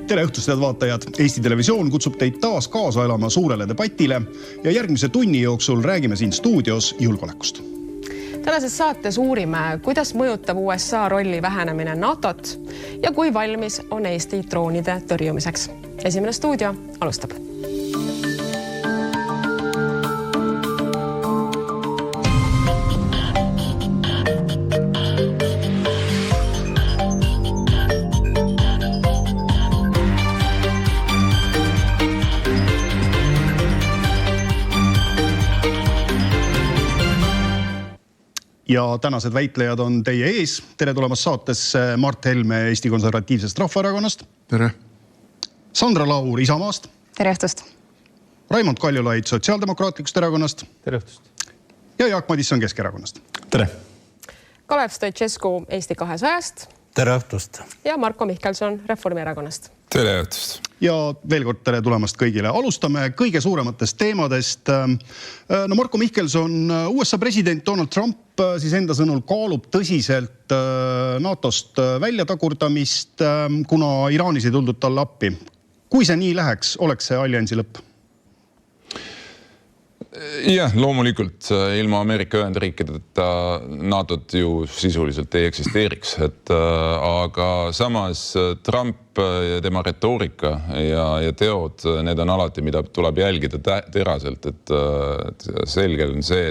Tere õhtust, head vaatajad! Eesti Televisioon kutsub teid taas kaasa elama suurele debatile ja järgmise tunni jooksul räägime siin stuudios julgeolekust. Tänases saates uurime, kuidas mõjutab USA rolli vähenemine NATOt ja kui valmis on Eesti droonide tõrjumiseks. Esimene stuudio alustab. Ja tänased väitlejad on teie ees. Tere tulemast saatesse Mart Helme Eesti Konservatiivsest Rahvaerakonnast. Tere. Sandra Laur Isamaast. Tere õhtust. Raimond Kaljulaid Sotsiaaldemokraatlikust erakonnast. Tere õhtust. Ja Jaak Madisson Keskerakonnast. Tere. Kalev Stoicescu Eesti 200-st. Tere õhtust. Ja Marko Mihkelson Reformierakonnast. Tere õhtust. Ja veel kord tere tulemast kõigile. Alustame kõige suurematest teemadest. Marko Mihkelson, USA president Donald Trump siis enda sõnul kaalub tõsiselt NATOst väljatagurdamist, kuna Iraanis ei tuldud talle appi. Kui see nii läheks, oleks see alliansi lõpp? Jah, loomulikult ilma Ameerika Ühendriikideta NATOt ju sisuliselt ei eksisteeriks, aga samas Trump ja tema retoorika ja teod, need on alati, mida tuleb jälgida teraselt, et selge on see,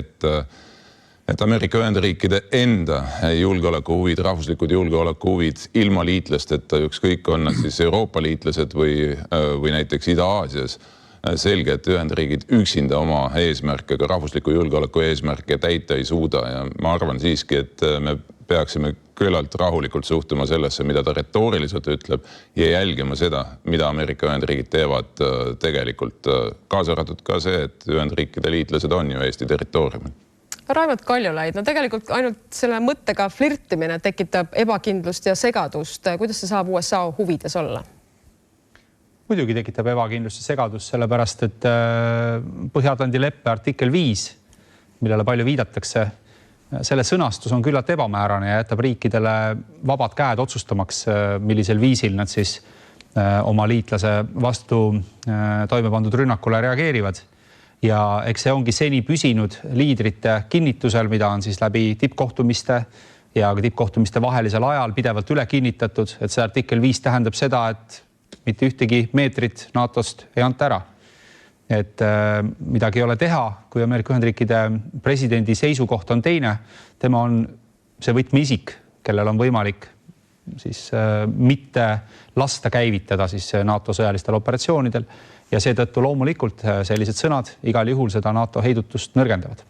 et Ameerika Ühendriikide enda julgeolekuhuvid, rahvuslikud julgeolekuhuvid ilma liitlasteta, ükskõik on nad siis Euroopa liitlased või näiteks Ida-Aasias, selge, et Ühendriigid üksinda oma eesmärke, ka rahvusliku julgeoleku eesmärke täita ei suuda ja ma arvan siiski, et me peaksime küllalt rahulikult suhtuma sellesse, mida ta retooriliselt ütleb ja jälgima seda, mida Ameerika Ühendriigid teevad tegelikult, kaasa arvatud ka see, et Ühendriikide liitlased on ju Eesti territooriumil. Raimond Kaljulaid, tegelikult ainult selle mõttega flirtimine tekitab ebakindlust ja segadust. Kuidas see saab USA huvides olla? Muidugi tekitab ebakindlust ja segadust, sellepärast, et Põhja-Atlandi leppe artikkel 5, millele palju viidatakse, selle sõnastus on küllalt ebamäärane ja jätab riikidele vabad käed otsustamaks, millisel viisil nad siis oma liitlase vastu toime pandud rünnakule reageerivad. Ja eks see ongi seni püsinud liidrite kinnitusel, mida on siis läbi tippkohtumiste ja tippkohtumiste vahelisel ajal pidevalt üle kinnitatud, et see artikkel 5 tähendab seda, et mitte ühtegi meetrit NATOst ei anta ära. Et midagi ei ole teha, kui Ameerika Ühendriikide presidendi seisukoht on teine. Tema on see võtmeisik, kellel on võimalik siis mitte lasta käivitada siis NATO sõjalistel operatsioonidel ja seetõttu loomulikult sellised sõnad igal juhul seda NATO heidutust nõrgendavad.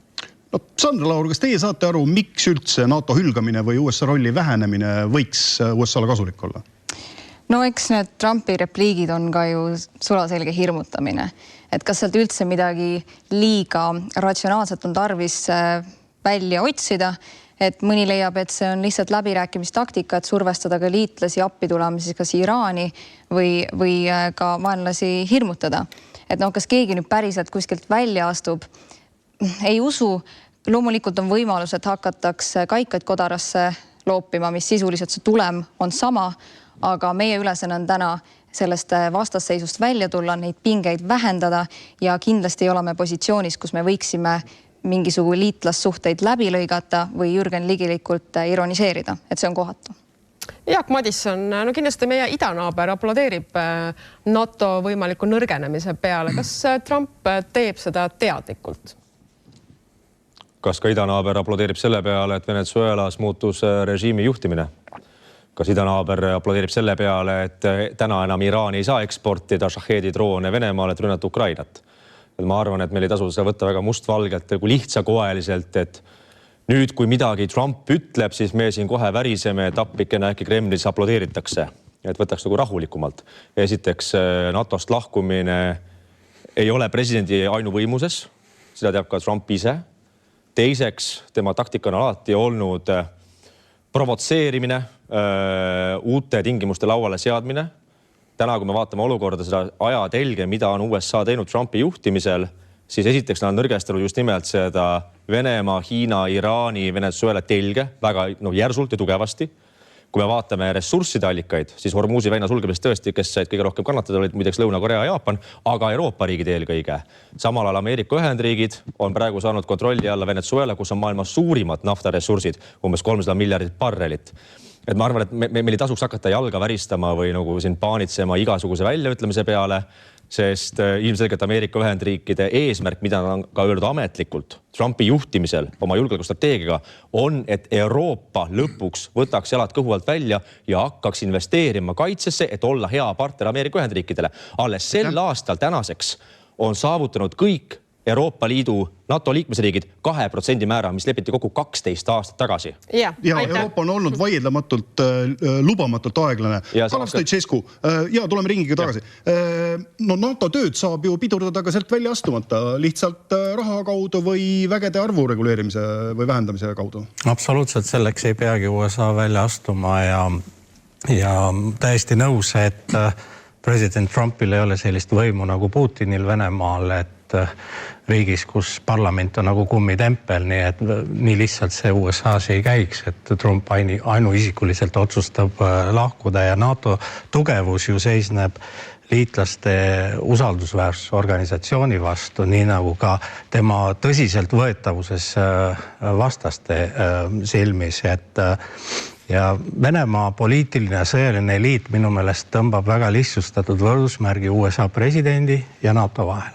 No, Sandra Laur, kas teie saate aru, miks üldse NATO hülgamine või USA rolli vähenemine võiks USA-le kasulik olla? No eks need Trumpi repliigid on ka ju sulaselge hirmutamine. Et kas sealt üldse midagi liiga ratsionaalselt on tarvis välja otsida, et mõni leiab, et see on lihtsalt läbirääkimistaktika, et survestada ka liitlasi appi tulema siis kas Iraani või ka vaenlasi hirmutada. Et kas keegi nüüd päriselt kuskilt välja astub, ei usu. Loomulikult on võimalus, et hakatakse kaikaid kodarasse loopima, mis sisuliselt see tulem on sama, aga meie ülesanne on täna sellest vastasseisust välja tulla, neid pingeid vähendada ja kindlasti ei ole me positsioonis, kus me võiksime mingisugu liitlassuhteid läbi lõigata või Jürgen Ligilikult ironiseerida, et see on kohatu. Jaak Madisson, kindlasti meie idanaaber aplodeerib NATO võimaliku nõrgenemise peale. Kas Trump teeb seda teadlikult? Kas ka idanaaber aplodeerib selle peale, et Venezuelas muutus režiimi juhtimine? Kas idanaaber aplodeerib selle peale, et täna enam Iraani ei saa eksportida Shahedi droone Venemaale, et rünnata Ukrainat? Ma arvan, et meil ei tasu seda võtta väga mustvalgelt kui lihtsakoeliselt, et nüüd, kui midagi Trump ütleb, siis me siin kohe väriseme, et appikene äkki Kremlis aplodeeritakse, et võtaks nagu rahulikumalt. Esiteks, NATOst lahkumine ei ole presidendi ainuvõimuses, seda teab ka Trump ise. Teiseks, tema taktika on alati olnud provotseerimine, uute tingimuste lauale seadmine. Täna, kui me vaatame olukorda seda ajatelge, mida on USA teinud Trumpi juhtimisel, siis esiteks nad on nõrgestanud just nimelt seda Venemaa, Hiina, Iraani, Venezuela telge väga järsult ja tugevasti. kui me vaatame ressursside allikaid, siis Hormuzi väina sulgemisest tõesti, kes said kõige rohkem kannatada, olid muideks Lõuna-Korea ja Jaapan, aga Euroopa riigid eelkõige. Samal ajal Ameerika Ühendriigid on praegu saanud kontrolli alla Venezuela, kus on maailma suurimad naftaressursid, umbes 300 miljardit barrelit. Et ma arvan, et meil ei tasuks hakata jalga väristama või nagu siin paanitsema igasuguse väljaütlemise peale, sest ilmselgelt Ameerika Ühendriikide eesmärk, mida on ka öeldud ametlikult Trumpi juhtimisel oma julgeolekustrateegiaga, on, et Euroopa lõpuks võtaks jalad kõhu alt välja ja hakkaks investeerima kaitsesse, et olla hea partner Ameerika Ühendriikidele. Alles sel aastal tänaseks on saavutanud kõik Euroopa Liidu NATO liikmesriigid 2% määra, mis lepiti kokku 12 aastat tagasi. Ja Euroopa on olnud vaieldamatult lubamatult aeglane. Kalev Stoicescu, tuleme ringiga tagasi. No NATO tööd saab ju pidurdada ka sealt välja astumata, lihtsalt raha kaudu või vägede arvu reguleerimise või vähendamise kaudu. Absoluutselt, selleks ei peagi USA välja astuma ja täiesti nõus, et president Trumpil ei ole sellist võimu nagu Putinil Venemaal, et riigis, kus parlament on nagu kummitempel, nii et nii lihtsalt see USA-s ei käiks, et Trump ainuisikuliselt otsustab lahkuda ja NATO tugevus ju seisneb liitlaste usaldusväärsus organisatsiooni vastu, nii nagu ka tema tõsiselt võetavuses vastaste silmis, et ja Venemaa poliitiline ja sõjaline eliit minu meelest tõmbab väga lihtsustatud võrdusmärgi USA presidendi ja NATO vahel.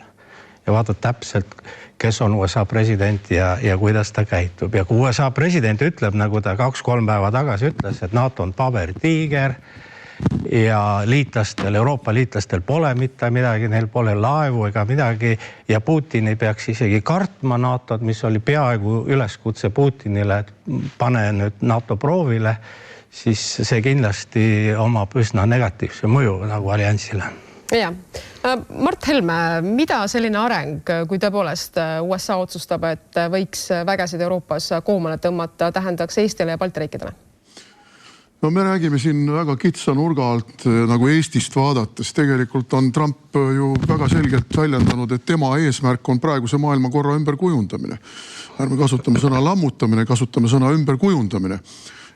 Ja vaatad täpselt, kes on USA president ja kuidas ta käitub. Ja kui USA president ütleb, nagu ta 2-3 päeva tagasi ütles, et NATO on pabertiiger ja liitlastel, Euroopa liitlastel pole mitte midagi, neil pole laevu ega midagi ja Putin ei peaks isegi kartma NATO-t, mis oli peaaegu üleskutse Putinile, et pane nüüd NATO proovile, siis see kindlasti omab üsna negatiivse mõju nagu alliansile. Ja. Mart Helme, mida selline areng, kui tõepoolest USA otsustab, et võiks vägesid Euroopas koomale tõmmata, tähendaks Eestile ja Balti riikidele? No me räägime siin väga kitsa nurga alt nagu Eestist vaadates. Tegelikult on Trump ju väga selgelt väljendanud, et tema eesmärk on praeguse maailmakorra ümberkujundamine. Ärme kasutame sõna lammutamine, kasutame sõna ümberkujundamine.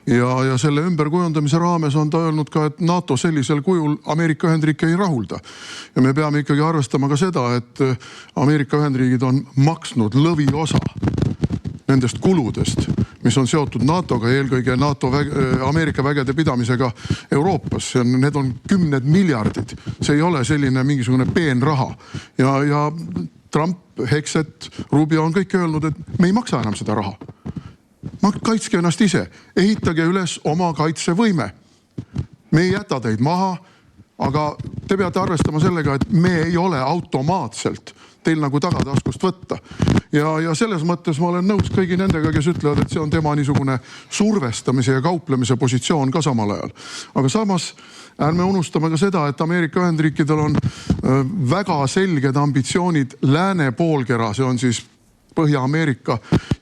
Ja selle ümberkujundamise raames on ta öelnud ka, et NATO sellisel kujul Ameerika Ühendriike ei rahulda. Ja me peame ikkagi arvestama ka seda, et Ameerika Ühendriigid on maksnud lõviosa nendest kuludest, mis on seotud NATO-ga, eelkõige Ameerika vägede pidamisega Euroopas. Need on 10 miljardid. See ei ole selline mingisugune peenraha. Ja Trump, Hexet, Rubio on kõik öelnud, et me ei maksa enam seda raha. Kaitske ennast ise, ehitage üles oma kaitsevõime. Me ei jäta teid maha, aga te peate arvestama sellega, et me ei ole automaatselt teil nagu tagataskust võtta. Ja selles mõttes ma olen nõus kõigi nendega, kes ütlevad, et see on tema niisugune survestamise ja kauplemise positsioon ka samal ajal. Aga samas ärme unustame ka seda, et Ameerika Ühendriikidel on väga selged ambitsioonid lääne poolkera, see on siis Põhja-Ameerika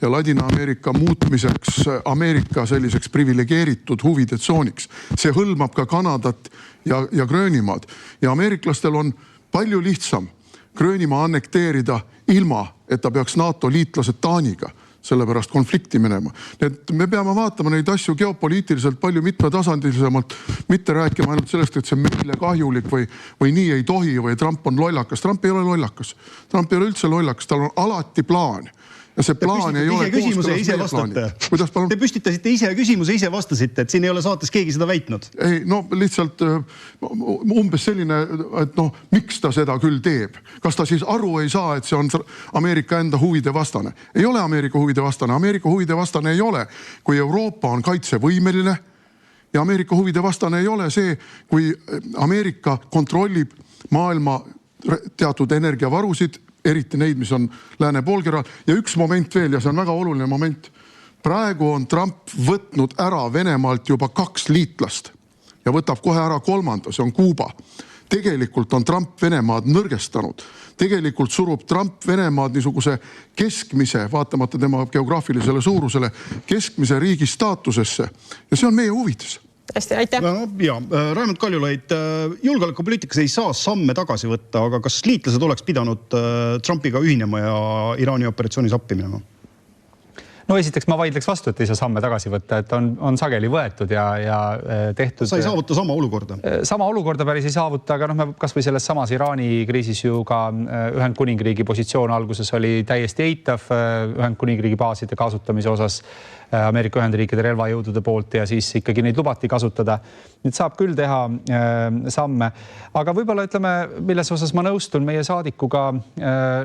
ja Ladina-Ameerika muutmiseks Ameerika selliseks privilegeeritud huvide tsooniks. See hõlmab ka Kanadat ja Gröönimaad. Ja ameeriklastel on palju lihtsam Gröönimaa annekteerida ilma, et ta peaks NATO liitlased Taaniga sellepärast konflikti minema. Et me peame vaatama neid asju geopoliitiliselt palju mitmetasandilisemalt, mitte rääkima ainult sellest, et see meile kahjulik või nii ei tohi või Trump on lollakas. Trump ei ole lollakas. Trump ei ole üldse lollakas, tal on alati plaan. Ja see plaan ei ole kooskõlas meie plaani. Te püstitasite ise küsimuse, ise vastasite, et siin ei ole saates keegi seda väitnud. Ei, no lihtsalt umbes selline, et miks ta seda küll teeb? Kas ta siis aru ei saa, et see on Ameerika enda huvide vastane? Ei ole Ameerika huvide vastane. Ameerika huvide vastane ei ole, kui Euroopa on kaitsevõimeline ja Ameerika huvide vastane ei ole see, kui Ameerika kontrollib maailma teatud energiavarusid, eriti neid, mis on lääne poolkeral. Ja üks moment veel, ja see on väga oluline moment. Praegu on Trump võtnud ära Venemaalt juba 2 liitlast ja võtab kohe ära 3, see on Kuuba. Tegelikult on Trump Venemaad nõrgestanud. Tegelikult surub Trump Venemaad niisuguse keskmise, vaatamata tema geograafilisele suurusele, keskmise riigi staatusesse. Ja see on meie huvides. Hästi, aitäh. Raimond Kaljulaid, julgeolekupoliitikas ei saa samme tagasi võtta, aga kas liitlased oleks pidanud Trumpiga ühinema ja Iraani operatsioonis appi minema? no esiteks ma vaidleks vastu, et ei saa samme tagasi võtta, et on sageli võetud ja tehtud. Sa ei saavuta sama olukorda. Sama olukorda päris ei saavuta, aga me kas või selles samas Iraani kriisis ju ka Ühendkuningriigi positsioon alguses oli täiesti eitav Ühendkuningriigi baaside kasutamise osas Ameerika Ühendriikide relvajõudude poolt ja siis ikkagi neid lubati kasutada. Nüüd saab küll teha samme, aga võib-olla ütleme, milles osas ma nõustun meie saadikuga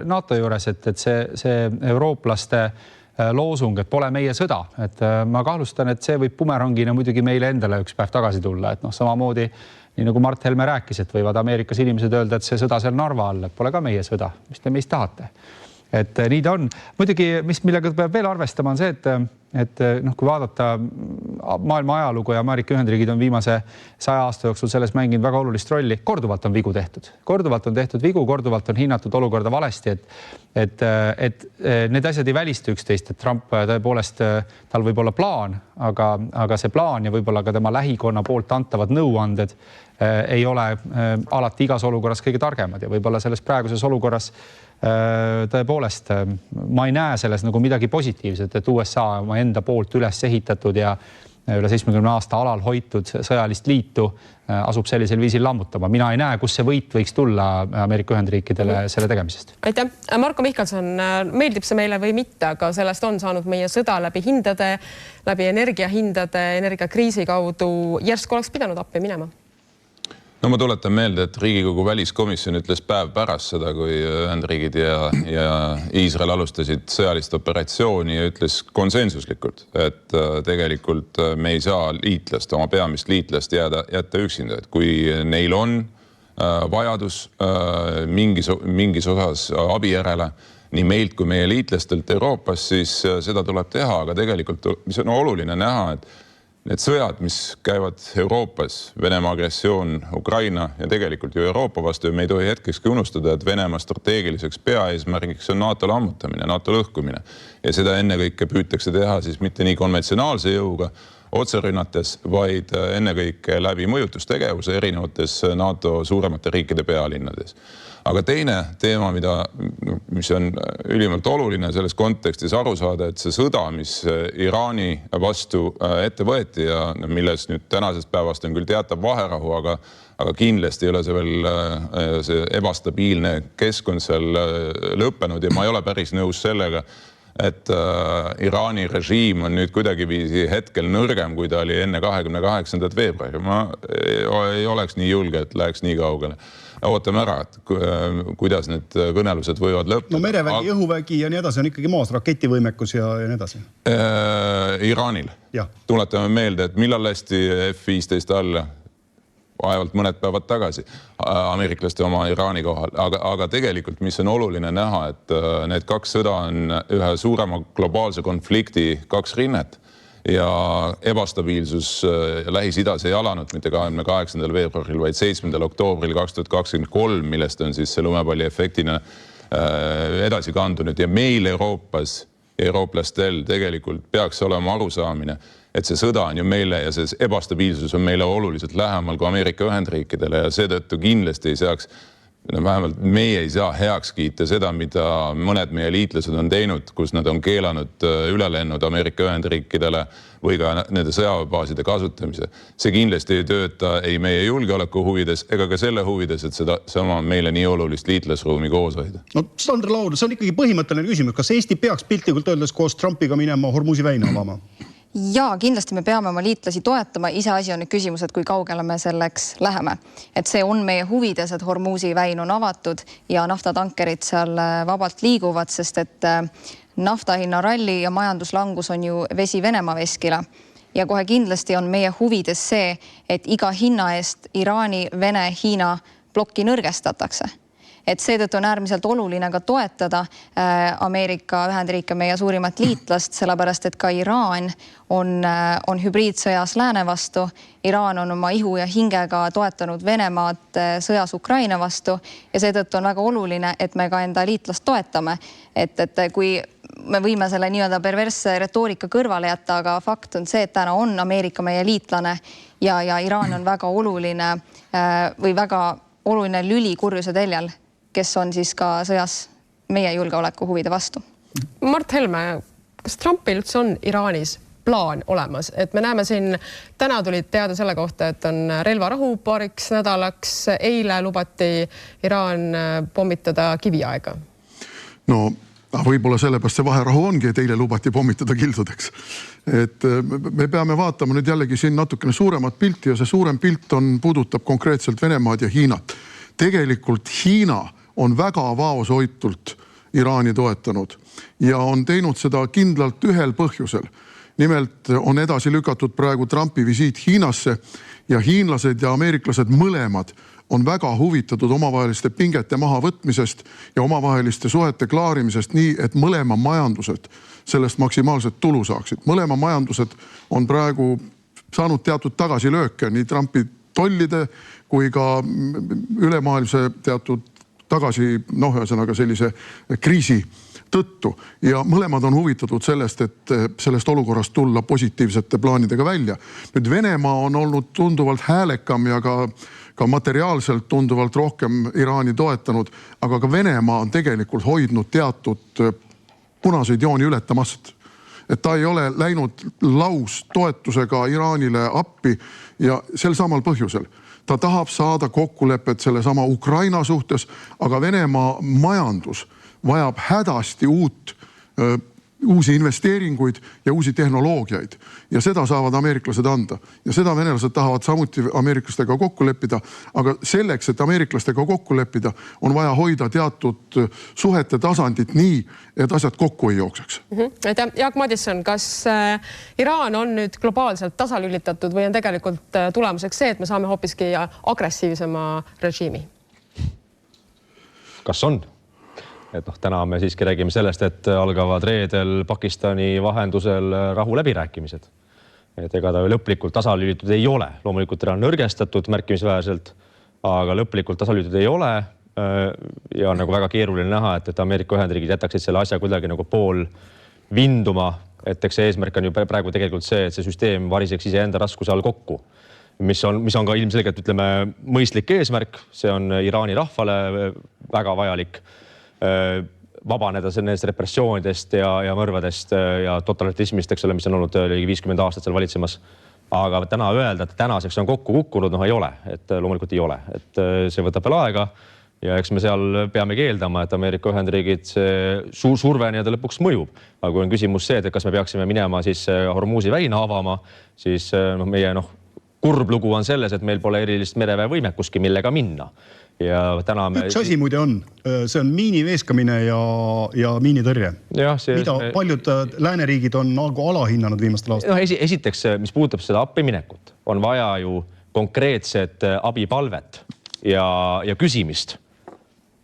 NATO juures, et see eurooplaste loosung, et pole meie sõda, et ma kahtlustan, et see võib bumerangina muidugi meile endale üks päev tagasi tulla, et samamoodi nii nagu Mart Helme rääkis, et võivad Ameerikas inimesed öelda, et see sõda seal Narva all, et pole ka meie sõda, mis te meist tahate. Et nii ta on. Muidugi, millega peab veel arvestama on see, et kui vaadata maailma ajalugu ja Ameerika Ühendriigid on viimase 100 aasta jooksul selles mänginud väga olulist rolli, korduvalt on vigu tehtud. Korduvalt on tehtud vigu, korduvalt on hinnatud olukorda valesti, et need asjad ei välista üksteist, et Trump tõepoolest, tal võib olla plaan, aga see plaan ja võib-olla ka tema lähikonna poolt antavad nõuanded ei ole alati igas olukorras kõige targemad ja võib-olla selles praeguses olukorras tõepoolest ma ei näe selles nagu midagi positiivset, et USA oma enda poolt üles ehitatud ja üle 70 aasta alal hoitud sõjalist liitu asub sellisel viisil lammutama. Mina ei näe, kus see võit võiks tulla Ameerika Ühendriikidele selle tegemisest. Aitäh. Marko Mihkelson, meeldib see meile või mitte, aga sellest on saanud meie sõda läbi hindade, läbi energiahindade, energiakriisi kaudu. Järsku oleks pidanud appi minema. No ma tuletan meelde, et Riigikogu väliskomisjon ütles päev pärast seda, kui Ühendriigid ja Iisrael alustasid sõjalist operatsiooni ja ütles konsensuslikult, et tegelikult me ei saa liitlast, oma peamist liitlast jätta üksinda, et kui neil on vajadus mingis osas abi järele, nii meilt kui meie liitlastelt Euroopas, siis seda tuleb teha, aga tegelikult mis on oluline näha, et need sõjad, mis käivad Euroopas, Venemaa agressioon Ukraina ja tegelikult ju Euroopa vastu, me ei tohi hetkekski unustada, et Venemaa strateegiliseks peaeesmärgiks on NATO lammutamine, NATO lõhkumine. Ja seda ennekõike püütakse teha siis mitte nii konventsionaalse jõuga otserünnates, vaid ennekõike läbi mõjutustegevuse erinevates NATO suuremate riikide pealinnades. Aga teine teema, mis on ülimalt oluline selles kontekstis aru saada, et see sõda, mis Iraani vastu ette võeti ja milles nüüd tänasest päevast on küll teatav vaherahu, aga kindlasti ei ole see veel see ebastabiilne keskkond seal lõppenud ja ma ei ole päris nõus sellega, et Iraani režiim on nüüd kuidagiviisi hetkel nõrgem, kui ta oli enne 28. veebruari. Ma ei oleks nii julge, et läheks nii kaugele. Ootame ära, et kuidas need kõnelused võivad lõppeda. No merevägi, õhuvägi ja nii edasi on ikkagi maas, raketivõimekus ja nii edasi. Iraanil. Tuletame meelde, et millal lasti F-15 alla? Vaevalt mõned päevad tagasi ameeriklaste oma Iraani kohal. Aga tegelikult, mis on oluline näha, et need kaks sõda on ühe suurema globaalse konflikti kaks rinnet ja ebastabiilsus Lähis-Idas ei alanud mitte 28. veebruaril, vaid 7. oktoobril 2023, millest on siis see lumepalli efektina edasi kandunud ja meil Euroopas, eurooplastel tegelikult peaks olema arusaamine, et see sõda on ju meile ja see ebastabiilsus on meile oluliselt lähemal kui Ameerika Ühendriikidele ja seetõttu kindlasti ei saaks, vähemalt meie ei saa heaks kiita seda, mida mõned meie liitlased on teinud, kus nad on keelanud ülelennud Ameerika Ühendriikidele või ka nende sõjaväebaaside kasutamise. See kindlasti ei tööta ei meie julgeoleku huvides ega ka selle huvides, et seda sama meile nii olulist liitlasruumi koos hoida. No Sandra Laur, see on ikkagi põhimõtteline küsimus. Kas Eesti peaks piltlikult öeldes koos Trumpiga minema Hormuzi väina avama? Ja kindlasti me peame oma liitlasi toetama. Iseasi on nüüd küsimus, et kui kaugele me selleks läheme. Et see on meie huvides, et Hormuzi väin on avatud ja naftatankerid seal vabalt liiguvad, sest et naftahinna ralli ja majanduslangus on ju vesi Venemaa veskile. Ja kohe kindlasti on meie huvides see, et iga hinna eest Iraani, Vene, Hiina plokki nõrgestatakse. Et seetõttu on äärmiselt oluline ka toetada Ameerika Ühendriike, meie suurimat liitlast, sellepärast et ka Iraan on hübriidsõjas lääne vastu. Iraan on oma ihu ja hingega toetanud Venemaad sõjas Ukraina vastu ja seetõttu on väga oluline, et me ka enda liitlast toetame. Et kui me võime selle nii-öelda perversse retoorika kõrvale jätta, aga fakt on see, et täna on Ameerika meie liitlane ja Iraan on väga oluline või väga oluline lüli kurjuse teljel, kes on siis ka sõjas meie julgeoleku huvide vastu. Mart Helme, kas Trumpil üldse on Iraanis plaan olemas, et me näeme siin, täna tulid teada selle kohta, et on relvarahu paariks nädalaks, eile lubati Iraan pommitada Kiviaega. No võib-olla sellepärast see vaherahu ongi, et eile lubati pommitada kildudeks. Et me peame vaatama nüüd jällegi siin natukene suuremat pilti ja see suurem pilt puudutab konkreetselt Venemaad ja Hiinat. Tegelikult Hiina on väga vaoshoitult Iraani toetanud ja on teinud seda kindlalt ühel põhjusel. Nimelt on edasi lükatud praegu Trumpi visiit Hiinasse ja hiinlased ja ameeriklased mõlemad on väga huvitatud omavaheliste pingete mahavõtmisest ja omavaheliste suhete klaarimisest nii, et mõlema majandused sellest maksimaalset tulu saaksid. Mõlema majandused on praegu saanud teatud tagasilööke nii Trumpi tollide kui ka ülemaailmse teatud ühesõnaga sellise kriisi tõttu ja mõlemad on huvitatud sellest, et sellest olukorrast tulla positiivsete plaanidega välja. Nüüd Venemaa on olnud tunduvalt häälekam ja ka materiaalselt tunduvalt rohkem Iraani toetanud, aga ka Venemaa on tegelikult hoidnud teatud punaseid jooni ületamast. Et ta ei ole läinud laus toetusega Iraanile appi ja sel samal põhjusel. Ta tahab saada kokkulepet selle sama Ukraina suhtes, aga Venemaa majandus vajab hädasti uusi investeeringuid ja uusi tehnoloogiaid. Ja seda saavad ameeriklased anda. Ja seda venelased tahavad samuti ameeriklastega kokku leppida. Aga selleks, et ameeriklastega kokku leppida, on vaja hoida teatud suhete tasandit nii, et asjad kokku ei jookseks. Jaak Madisson, kas Iraan on nüüd globaalselt tasalülitatud või on tegelikult tulemuseks see, et me saame hoopiski agressiivsema režiimi? Kas on? Et täna me siiski räägime sellest, et algavad reedel Pakistani vahendusel rahu läbirääkimised. Et ega ta lõplikult tasalülitatud ei ole. Loomulikult ta on nõrgestatud märkimisväärselt, aga lõplikult tasalülitatud ei ole. Ja on nagu väga keeruline näha, et Ameerika Ühendriigid jätaksid selle asja kuidagi nagu pool vinduma. Et eks see eesmärk on ju praegu tegelikult see, et see süsteem variseks iseenda raskuse all kokku. Mis on ka ilmselgelt, ütleme, mõistlik eesmärk. See on Iraani rahvale väga vajalik. Vabaneda nendest repressioonidest ja mõrvadest ja totalitarismist, eks ole, mis on olnud 50 aastat seal valitsemas. Aga täna öelda, et tänaseks on kokku kukkunud, ei ole. Et loomulikult ei ole. Et see võtab veel aega ja eks me seal peame keeldama, et Ameerika Ühendriigid surve lõpuks mõjub. Aga kui on küsimus see, et kas me peaksime minema siis Hormuzi väina avama, siis meie kurb lugu on selles, et meil pole erilist mereväe võimekuski, millega minna. Ja täna Üks asi muide on, see on miiniveeskamine ja miinitõrje. Mida paljud lääneriigid on alahinnanud viimastel aastal? Esiteks, mis puudutab seda appiminekut, on vaja ju konkreetset abipalvet ja küsimist.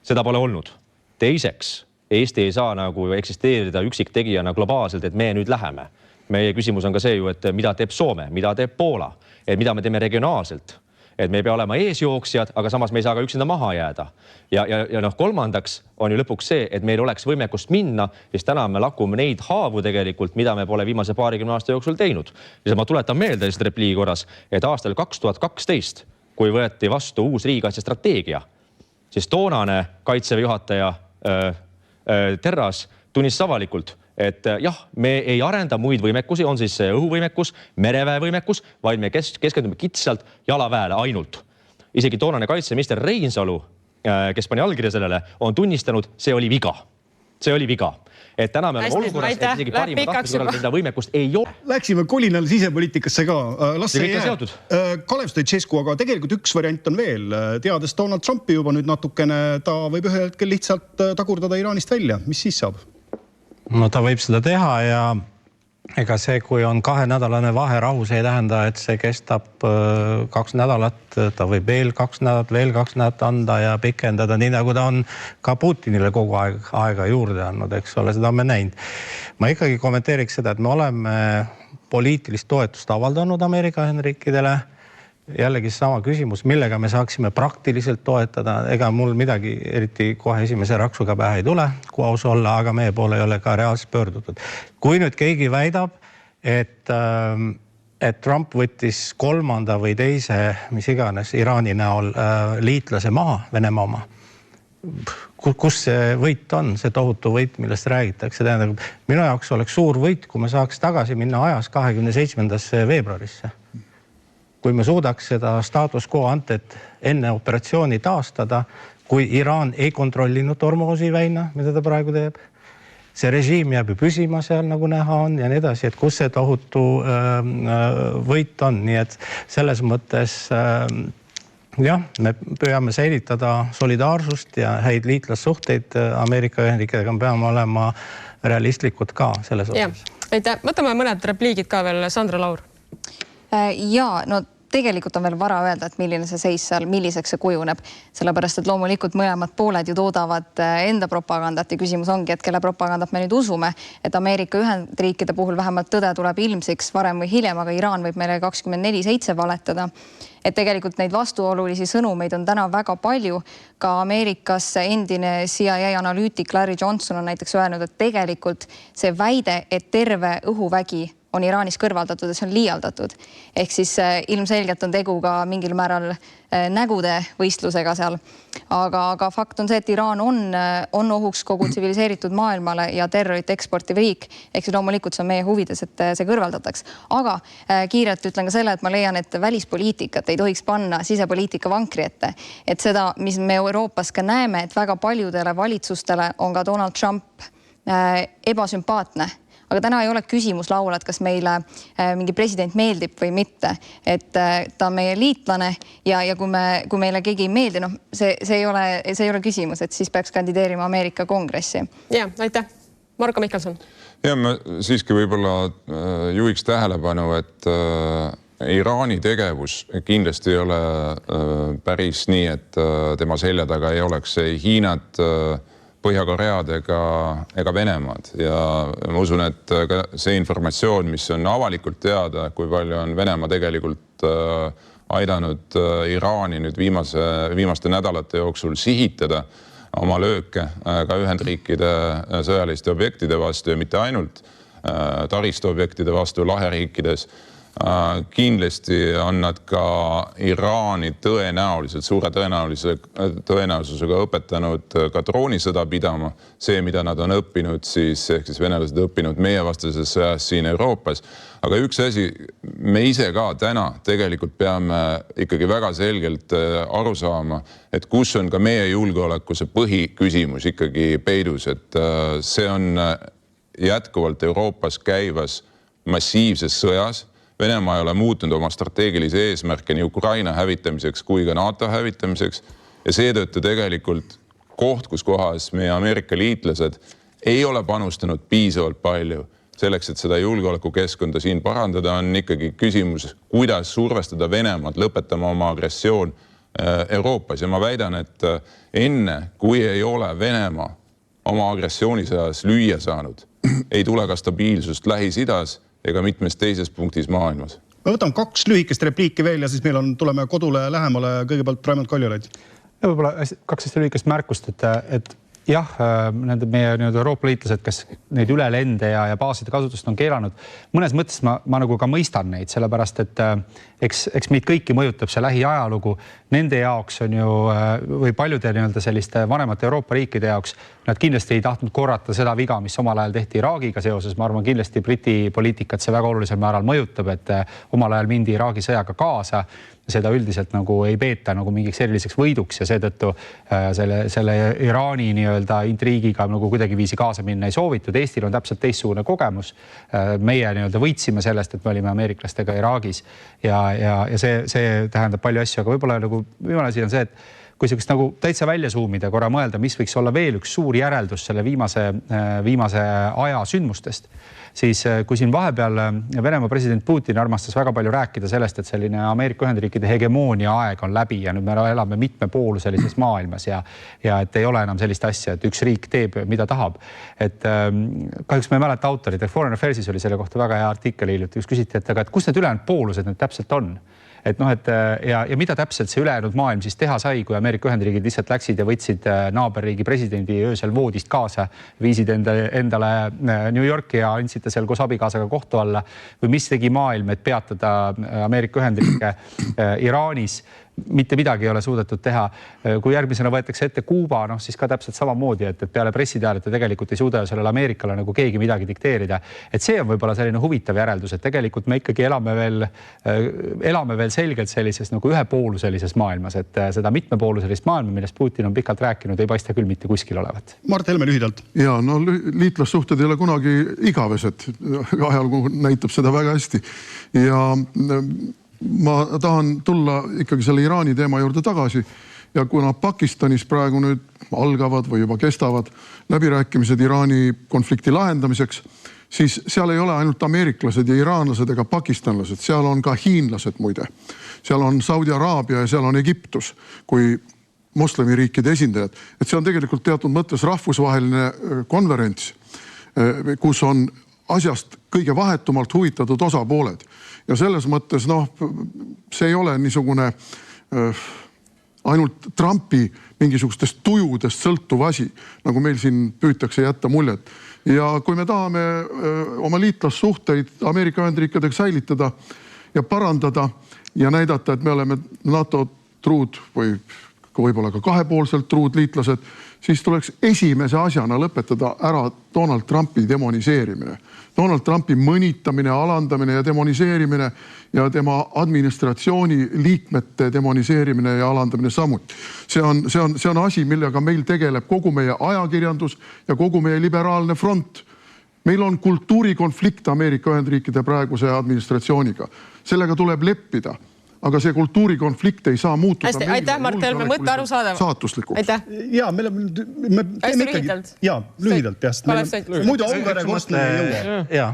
Seda pole olnud. Teiseks, Eesti ei saa nagu eksisteerida üksiktegijana globaalselt, et me nüüd läheme. Meie küsimus on ka see ju, et mida teeb Soome, mida teeb Poola, et mida me teeme regionaalselt. Et me ei pea olema eesjooksjad, aga samas me ei saa ka üksinda maha jääda. Ja kolmandaks on ju lõpuks see, et meil oleks võimekust minna, siis täna me lakume neid haavu tegelikult, mida me pole viimase 20 aasta jooksul teinud. Ja ma tuletan meelde lihtsalt repliigi korras, et aastal 2012, kui võeti vastu uus riigikaitsestrateegia, siis toonane kaitseväe juhataja Terras tunnistas avalikult, et jah, me ei arenda muid võimekusi, on siis õhuvõimekus, mereväe võimekus, vaid me keskendume kitsalt jalaväele ainult. Isegi toonane kaitseminister Reinsalu, kes pani allkirja sellele, on tunnistanud, see oli viga. See oli viga. Et täna me oleme olukorras, et isegi parima tahtmise korral seda võimekust ei ole. Läksime kolinal sisepoliitikasse ka. Las see jää. Kalev Stoicescu, aga tegelikult üks variant on veel. Teades Donald Trumpi juba nüüd natukene, ta võib ühel hetkel lihtsalt tagurdada Iraanist välja. Mis siis saab? No ta võib seda teha ja ega see, kui on 2-nädalane vaherahu, see ei tähenda, et see kestab 2 nädalat. Ta võib veel 2 nädalat anda ja pikendada, nii nagu ta on ka Putinile kogu aega juurde andnud, eks ole, seda me näinud. Ma ikkagi kommenteeriks seda, et me oleme poliitilist toetust avaldanud Ameerika Ühendriikidele. Jällegi sama küsimus, millega me saaksime praktiliselt toetada. Ega mul midagi eriti kohe esimese raksuga pähe ei tule, kui aus olla, aga meie poole ei ole ka reaalselt pöördutud. Kui nüüd keegi väidab, et Trump võttis 3. või 2., mis iganes, Iraani näol liitlase maha, Venemaa oma. kus see võit on, see tohutu võit, millest räägitakse, tähendab, minu jaoks oleks suur võit, kui me saaks tagasi minna ajas 27. veebruarisse. Kui me suudaks seda status quo antet enne operatsiooni taastada, kui Iraan ei kontrollinud Hormuzi väina, mida ta praegu teeb, see režiim jääb ju püsima seal, nagu näha on ja nii edasi, et kus see tohutu võit on, nii et selles mõttes jah, me püüame säilitada solidaarsust ja häid liitlassuhteid Ameerika Ühendriikidega, me peame olema realistlikud ka selles osas. Aitäh, võtame mõned repliigid ka veel, Sandra Laur. Ja no tegelikult on veel vara öelda, et milline see seis seal, milliseks see kujuneb, sellepärast et loomulikult mõlemad pooled ju toodavad enda propagandat ja küsimus ongi, et kelle propagandat me nüüd usume, et Ameerika Ühendriikide puhul vähemalt tõde tuleb ilmsiks varem või hiljem, aga Iraan võib meile 24/7 valetada. Et tegelikult neid vastuolulisi sõnumeid on täna väga palju. Ka Ameerikas endine CIA analüütik Larry Johnson on näiteks öelnud, et tegelikult see väide, et terve õhuvägi on Iraanis kõrvaldatud ja see on liialdatud. Ehk siis ilmselgelt on tegu ka mingil määral nägude võistlusega seal. Aga fakt on see, et Iraan on ohuks kogu tsiviliseeritud maailmale ja terrorit eksportiv riik. Ehk siis loomulikult see on meie huvides, et see kõrvaldataks. Aga kiirelt ütlen ka selle, et ma leian, et välispoliitikat ei tohiks panna sisepoliitika vankri ette. Et seda, mis me Euroopas ka näeme, et väga paljudele valitsustele on ka Donald Trump ebasümpaatne. Aga täna ei ole küsimus laual, et kas meile mingi president meeldib või mitte. Et ta on meie liitlane ja kui meile keegi ei meeldi, no see ei ole küsimus, et siis peaks kandideerima Ameerika kongressi. Ja, aitäh. Marko Mihkelson. Ja ma siiski võib-olla juhiks tähelepanu, et Iraani tegevus kindlasti ei ole päris nii, et tema selja taga ei oleks Hiinat, Põhja-Koread ega Venemaad ja ma usun, et ka see informatsioon, mis on avalikult teada, kui palju on Venemaa tegelikult aidanud Iraani nüüd viimaste nädalate jooksul sihitada oma lööke ka Ühendriikide sõjaliste objektide vastu ja mitte ainult taristuobjektide vastu laheriikides. Kindlasti on nad ka Iraani tõenäoliselt, suure tõenäosusega õpetanud ka droonisõda pidama. See, mida nad on õppinud, ehk siis venelased õppinud meie vastases sõjas siin Euroopas. Aga üks asi, me ise ka täna tegelikult peame ikkagi väga selgelt aru saama, et kus on ka meie julgeolekuse põhiküsimus ikkagi peidus. Et see on jätkuvalt Euroopas käivas massiivses sõjas. Venemaa ei ole muutunud oma strateegilise eesmärke nii Ukraina hävitamiseks kui ka NATO hävitamiseks ja seetõttu tegelikult koht, kus kohas meie Ameerika liitlased ei ole panustanud piisavalt palju selleks, et seda julgeolekukeskkonda siin parandada, on ikkagi küsimus, kuidas survestada Venemaad lõpetama oma agressioon Euroopas ja ma väidan, et enne kui ei ole Venemaa oma agressioonisõjas lüüa saanud, ei tule ka stabiilsust Lähis-Idas ega mitmes teises punktis maailmas. Ma võtan 2 lühikest repliiki veel ja siis meil tuleme kodule lähemale kõigepealt Raimond Kaljulaid. Ja võib-olla 2 lühikest märkust, et jah, nende meie Euroopa liitlased, kes neid ülelende ja baaside kasutust on keelanud, mõnes mõttes ma nagu ka mõistan neid, sellepärast et eks meid kõiki mõjutab see lähiajalugu. Nende jaoks on ju, või paljude selliste vanemate Euroopa riikide jaoks, nad kindlasti ei tahtnud korrata seda viga, mis omal ajal tehti Iraagiga seoses. Ma arvan, kindlasti Briti poliitikat see väga olulisel määral mõjutab, et omal ajal mindi Iraagi sõjaga kaasa. Seda üldiselt nagu ei peeta nagu mingiks eriliseks võiduks ja seetõttu selle Iraani intriigiga nagu kuidagi viisi kaasa minna ei soovitud. Eestil on täpselt teistsugune kogemus. Meie võitsime sellest, et me olime ameeriklastega Iraagis ja see tähendab palju asju, aga võib-olla nagu viimane asi on see, et kui sellist nagu täitsa välja suumida, korra mõelda, mis võiks olla veel üks suur järeldus selle viimase aja sündmustest, siis kui siin vahepeal Venemaa president Putin armastas väga palju rääkida sellest, et selline Ameerika Ühendriikide hegemoonia aeg on läbi ja nüüd me elame mitmepooluses maailmas ja et ei ole enam sellist asja, et üks riik teeb, mida tahab. Et kahjuks ma ei mäleta autorit, Foreign Affairsis oli selle kohta väga hea artikkel hiljuti, kus küsiti, et kus need ülejäänud poolused nüüd täpselt on. Et mida täpselt see ülejäänud maailm siis teha sai, kui Ameerika Ühendriigid lihtsalt läksid ja võtsid naaberriigi presidendi öösel voodist kaasa, viisid endale New Yorki ja andsid ta seal koos abikaasaga kohtu alla või mis tegi maailm, et peatada Ameerika Ühendriike Iraanis mitte midagi ei ole suudetud teha. Kui järgmisena võetakse ette Kuuba, siis ka täpselt samamoodi, et peale pressiteadete tegelikult ei suuda sellele Ameerikale nagu keegi midagi dikteerida. Et see on võib-olla selline huvitav järeldus, et tegelikult me ikkagi elame veel selgelt sellises nagu ühepooluses maailmas, et seda mitmepooluselist maailma, millest Putin on pikalt rääkinud, ei paista küll mitte kuskil olevat. Mart Helme lühidalt. Ja no liitlassuhted ei ole kunagi igavesed. Ajalugu näitab seda väga hästi. Ja ma tahan tulla ikkagi selle Iraani teema juurde tagasi ja kuna Pakistanis praegu nüüd algavad või juba kestavad läbirääkimised Iraani konflikti lahendamiseks, siis seal ei ole ainult ameeriklased ja iraanlased ega pakistanlased, seal on ka hiinlased muide. Seal on Saudi Araabia ja seal on Egiptus kui moslemiriikide esindajad. Et see on tegelikult teatud mõttes rahvusvaheline konverents, kus on asjast kõige vahetumalt huvitatud osapooled. Ja selles mõttes, see ei ole niisugune ainult Trumpi mingisugustest tujudest sõltuv asi, nagu meil siin püütakse jätta muljet. Ja kui me tahame oma liitlassuhteid Ameerika Ühendriikidega säilitada ja parandada ja näidata, et me oleme NATO truud või võib-olla ka kahepoolselt truud liitlased, siis tuleks esimese asjana lõpetada ära Donald Trumpi demoniseerimine. Donald Trumpi mõnitamine, alandamine ja demoniseerimine ja tema administratsiooni liikmete demoniseerimine ja alandamine samuti. See on asi, millega meil tegeleb kogu meie ajakirjandus ja kogu meie liberaalne front. Meil on kultuurikonflikt Ameerika Ühendriikide praeguse administratsiooniga. Sellega tuleb leppida. Aga see kultuurikonflikt ei saa muutuda. Hästi, aitäh Mart Helme, mõtte arusaadav. Saatuslikuks. Aitäh. Ja, me teeme lühidalt. Ja, lühidalt. Muidu Auvere kostme ei jõua. Ja,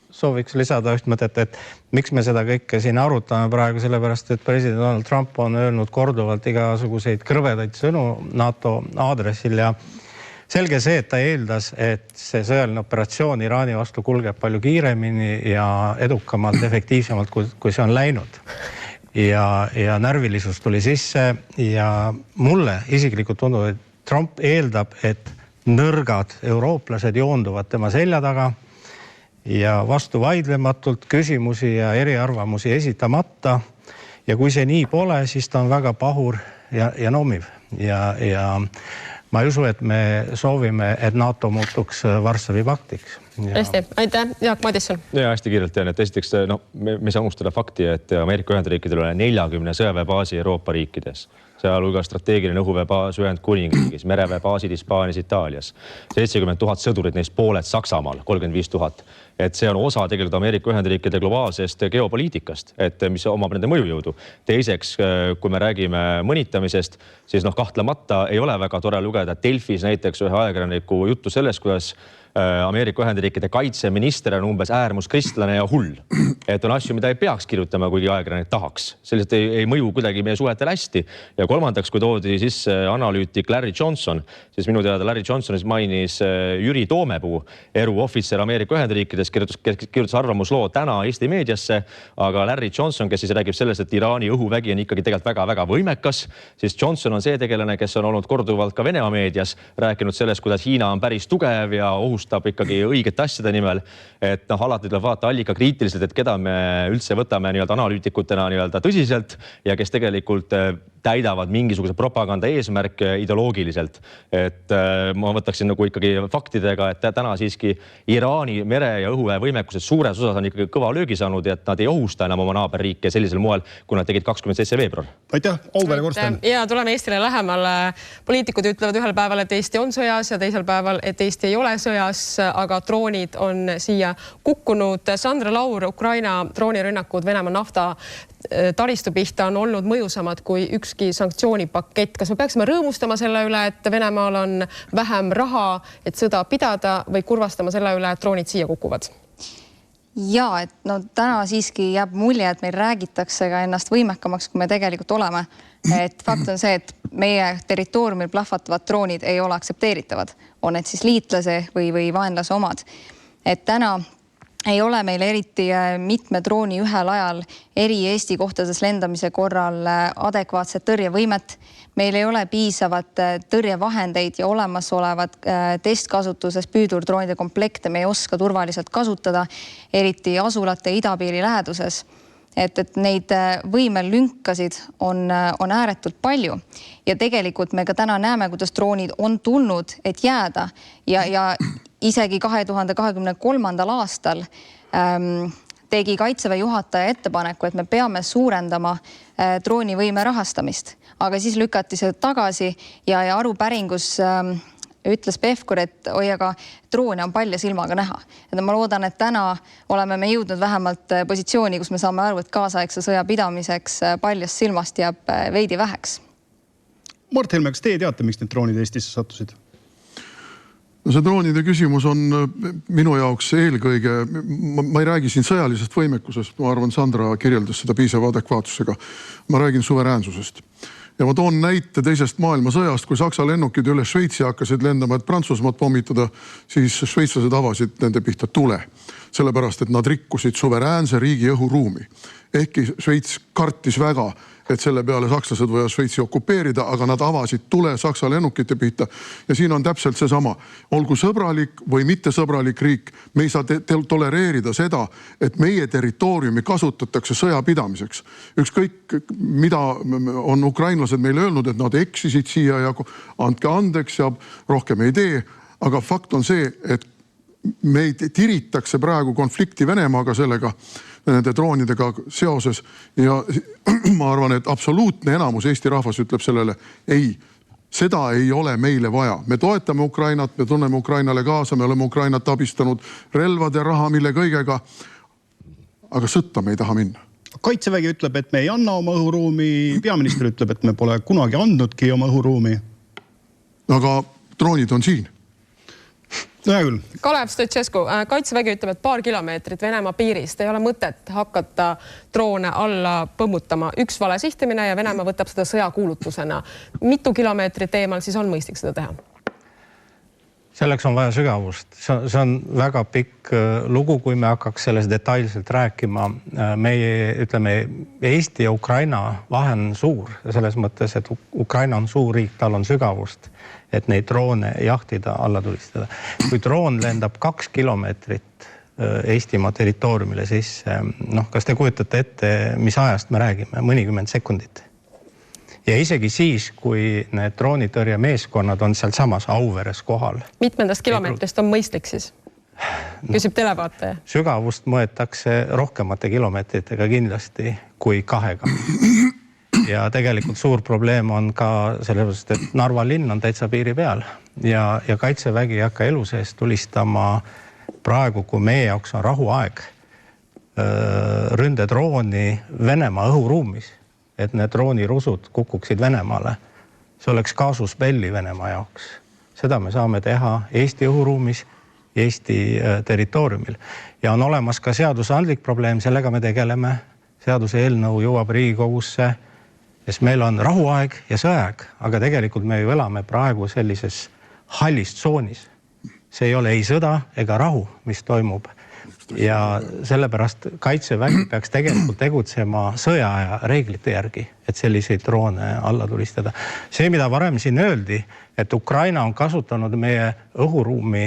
sooviks lisada üht mõtet, et miks me seda kõike siin arutame praegu, sellepärast, et president Donald Trump on öelnud korduvalt igasuguseid krõvedaid sõnu NATO aadressil ja selge see, et ta eeldas, et see sõjaline operatsioon Iraani vastu kulgeb palju kiiremini ja edukamalt, efektiivsemalt, kui see on läinud. Ja närvilisus tuli sisse ja mulle isiklikult tundub, et Trump eeldab, et nõrgad eurooplased joonduvad tema selja taga ja vastu vaidlematult küsimusi ja eriarvamusi esitamata. Ja kui see nii pole, siis ta on väga pahur ja nomiv. Ja ma ei usu, et me soovime, et NATO muutuks Varssavi paktiks. Hästi, aitäh. Jaak Madisson. Ja hästi kiirelt tean, et esiteks me ei saa unustada fakti, et Ameerika Ühendriikidel on 40 sõjaväebaasi Euroopa riikides. Sealhulgas strateegiline õhuväebaas Ühendkuningriigis, mereväebaasid Hispaanias, Itaalias. 70 000 sõdurid, neist pooled Saksamaal, 35 000. Et see on osa tegelikult Ameerika Ühendriikide globaalsest geopoliitikast, et mis omab nende mõjujõudu. Teiseks, kui me räägime mõnitamisest, siis kahtlemata ei ole väga tore lugeda Delfis näiteks ühe ajakirjaniku juttu sellest, kuidas Ameerika Ühendriikide kaitseminister on umbes äärmuskristlane ja hull. Et on asju, mida ei peaks kirjutama, kuigi ajakirjanik tahaks. Sellised ei mõju kuidagi meie suhetel hästi. Ja kolmandaks, kui toodi sisse analüütik Larry Johnson, siis minu teada Larry Johnson mainis Jüri Toomepuu, eruohvitser Ameerika Ühendriikides, kirjutas arvamusloo täna Eesti meediasse, aga Larry Johnson, kes siis räägib sellest, et Iraani õhuvägi on ikkagi tegelikult väga-väga võimekas, siis Johnson on see tegelane, kes on olnud korduvalt ka Venemaa meedias, rääkinud sellest, kuidas Hiina on päris tugev ja ohustab ikkagi õigete asjade nimel, et alati tuleb vaata allika kriitiliselt, et keda me üldse võtame analüütikutena tõsiselt ja kes tegelikult täidavad mingisuguse propaganda eesmärk ideoloogiliselt. Et ma võtaksin ikkagi faktidega, et täna siiski Iraani mere- ja õhuväe võimekused suures osas on ikkagi kõva löögi saanud ja et nad ei ohusta enam oma naaberriike sellisel moel, kui nad tegid 27. veebruar. Aitäh, Auvere Korsten. Ja tuleme Eestile lähemale. Poliitikud ütlevad ühel päeval, et Eesti on sõjas ja teisel päeval, et Eesti ei ole sõjas, aga droonid on siia kukkunud. Sandra Laur, Ukraina droonirünnakud Venemaa nafta taristu pihta on olnud mõjusamad kui ükski sanktsioonipakett. Kas me peaksime rõõmustama selle üle, et Venemaal on vähem raha, et sõda pidada või kurvastama selle üle, et droonid siia kukuvad? Ja, et täna siiski jääb mulje, et meil räägitakse ka ennast võimekamaks, kui me tegelikult oleme. Et fakt on see, et meie territooriumil plahvatavad droonid ei ole aktsepteeritavad. On need siis liitlase või vaenlase omad. Et täna ei ole meil eriti mitme drooni ühel ajal eri Eesti kohtades lendamise korral adekvaatset tõrjevõimet. Meil ei ole piisavat tõrjevahendeid ja olemasolevad testkasutuses püüdurdroonide komplekte me ei oska turvaliselt kasutada, eriti asulate idapiiri läheduses. et neid võimelünkasid on ääretult palju ja tegelikult me ka täna näeme, kuidas droonid on tulnud, et jääda ja isegi 2023. aastal tegi Kaitseväe juhataja ettepaneku, et me peame suurendama droonivõime rahastamist, aga siis lükati see tagasi ja arupäringus ütles Pevkur, et oi, aga droone on palja silmaga näha. Et ma loodan, et täna oleme me jõudnud vähemalt positsiooni, kus me saame aru, et kaasaegse sõja pidamiseks paljast silmast jääb veidi väheks. Mart Helme, kas teie teate, miks need droonid Eestisse sattusid? No see droonide küsimus on minu jaoks eelkõige, ma ei räägi siin sõjalisest võimekusest, ma arvan, Sandra kirjeldas seda piisava adekvaatsusega. Ma räägin suveräänsusest. Ja ma toon näite teisest maailmasõjast, kui Saksa lennukid üle Šveitsi hakkasid lendama, et Prantsusmaad pommitada, siis šveitslased avasid nende pihta tule. Sellepärast, et nad rikkusid suveräänse riigi õhuruumi. Ehkki Šveits kartis väga, et selle peale sakslased võivad Šveitsi okupeerida, aga nad avasid tule Saksa lennukite pihta. Ja siin on täpselt seesama. Olgu sõbralik või mitte sõbralik riik, me ei saa tolereerida seda, et meie territooriumi kasutatakse sõjapidamiseks. Ükskõik, mida on ukrainlased meile öelnud, et nad eksisid siia ja andke andeks ja rohkem ei tee. Aga fakt on see, et meid tiritakse praegu konflikti Venemaaga sellega, nende droonidega seoses ja ma arvan, et absoluutne enamus Eesti rahvas ütleb sellele, ei, seda ei ole meile vaja. Me toetame Ukrainat, me tunneme Ukrainale kaasa, me oleme Ukrainat abistanud relvade, raha, mille kõigega, aga sõtta me ei taha minna. Kaitsevägi ütleb, et me ei anna oma õhuruumi, peaminister ütleb, et me pole kunagi andnudki oma õhuruumi. Aga droonid on siin. Kalev Stoicescu, Kaitsevägi ütleb, et paar kilomeetrit Venemaa piirist ei ole mõtet hakata droone alla põmmutama. Üks vale sihtimine ja Venemaa võtab seda sõjakuulutusena. Mitu kilomeetrit eemal siis on mõistlik seda teha? Selleks on vaja sügavust. See on väga pikk lugu, kui me hakkaks sellest detailselt rääkima. Meie, ütleme, Eesti ja Ukraina vahe on suur. Selles mõttes, et Ukraina on suur riik, tal on sügavust, et neid droone jahtida, alla tulistada. Kui droon lendab 2 kilomeetrit Eestimaa territooriumile, siis kas te kujutate ette, mis ajast me räägime? Mõnikümmend sekundit. Ja isegi siis, kui need droonitõrje meeskonnad on seal samas Auveres kohal. Mitmendast kilomeetrist on mõistlik siis? Küsib televaataja. Sügavust mõetakse rohkemate kilomeetritega kindlasti kui 2-ga. Ja tegelikult suur probleem on ka sellepärast, et Narva linn on täitsa piiri peal ja Kaitsevägi ei hakka elu sees tulistama praegu, kui meie jaoks on rahuaeg, ründedrooni Venemaa õhuruumis, et need droonirusud kukuksid Venemaale. See oleks kaasus belli Venemaa jaoks. Seda me saame teha Eesti õhuruumis, Eesti territooriumil. Ja on olemas ka seadusandlik probleem, sellega me tegeleme. Seaduse eelnõu jõuab Riigikogusse, sest meil on rahuaeg ja sõjaeg, aga tegelikult me ju elame praegu sellises hallist tsoonis. See ei ole ei sõda ega rahu, mis toimub. Ja sellepärast Kaitsevägi peaks tegelikult tegutsema sõjaaja reeglite järgi, et selliseid droone alla tulistada. See, mida varem siin öeldi, et Ukraina on kasutanud meie õhuruumi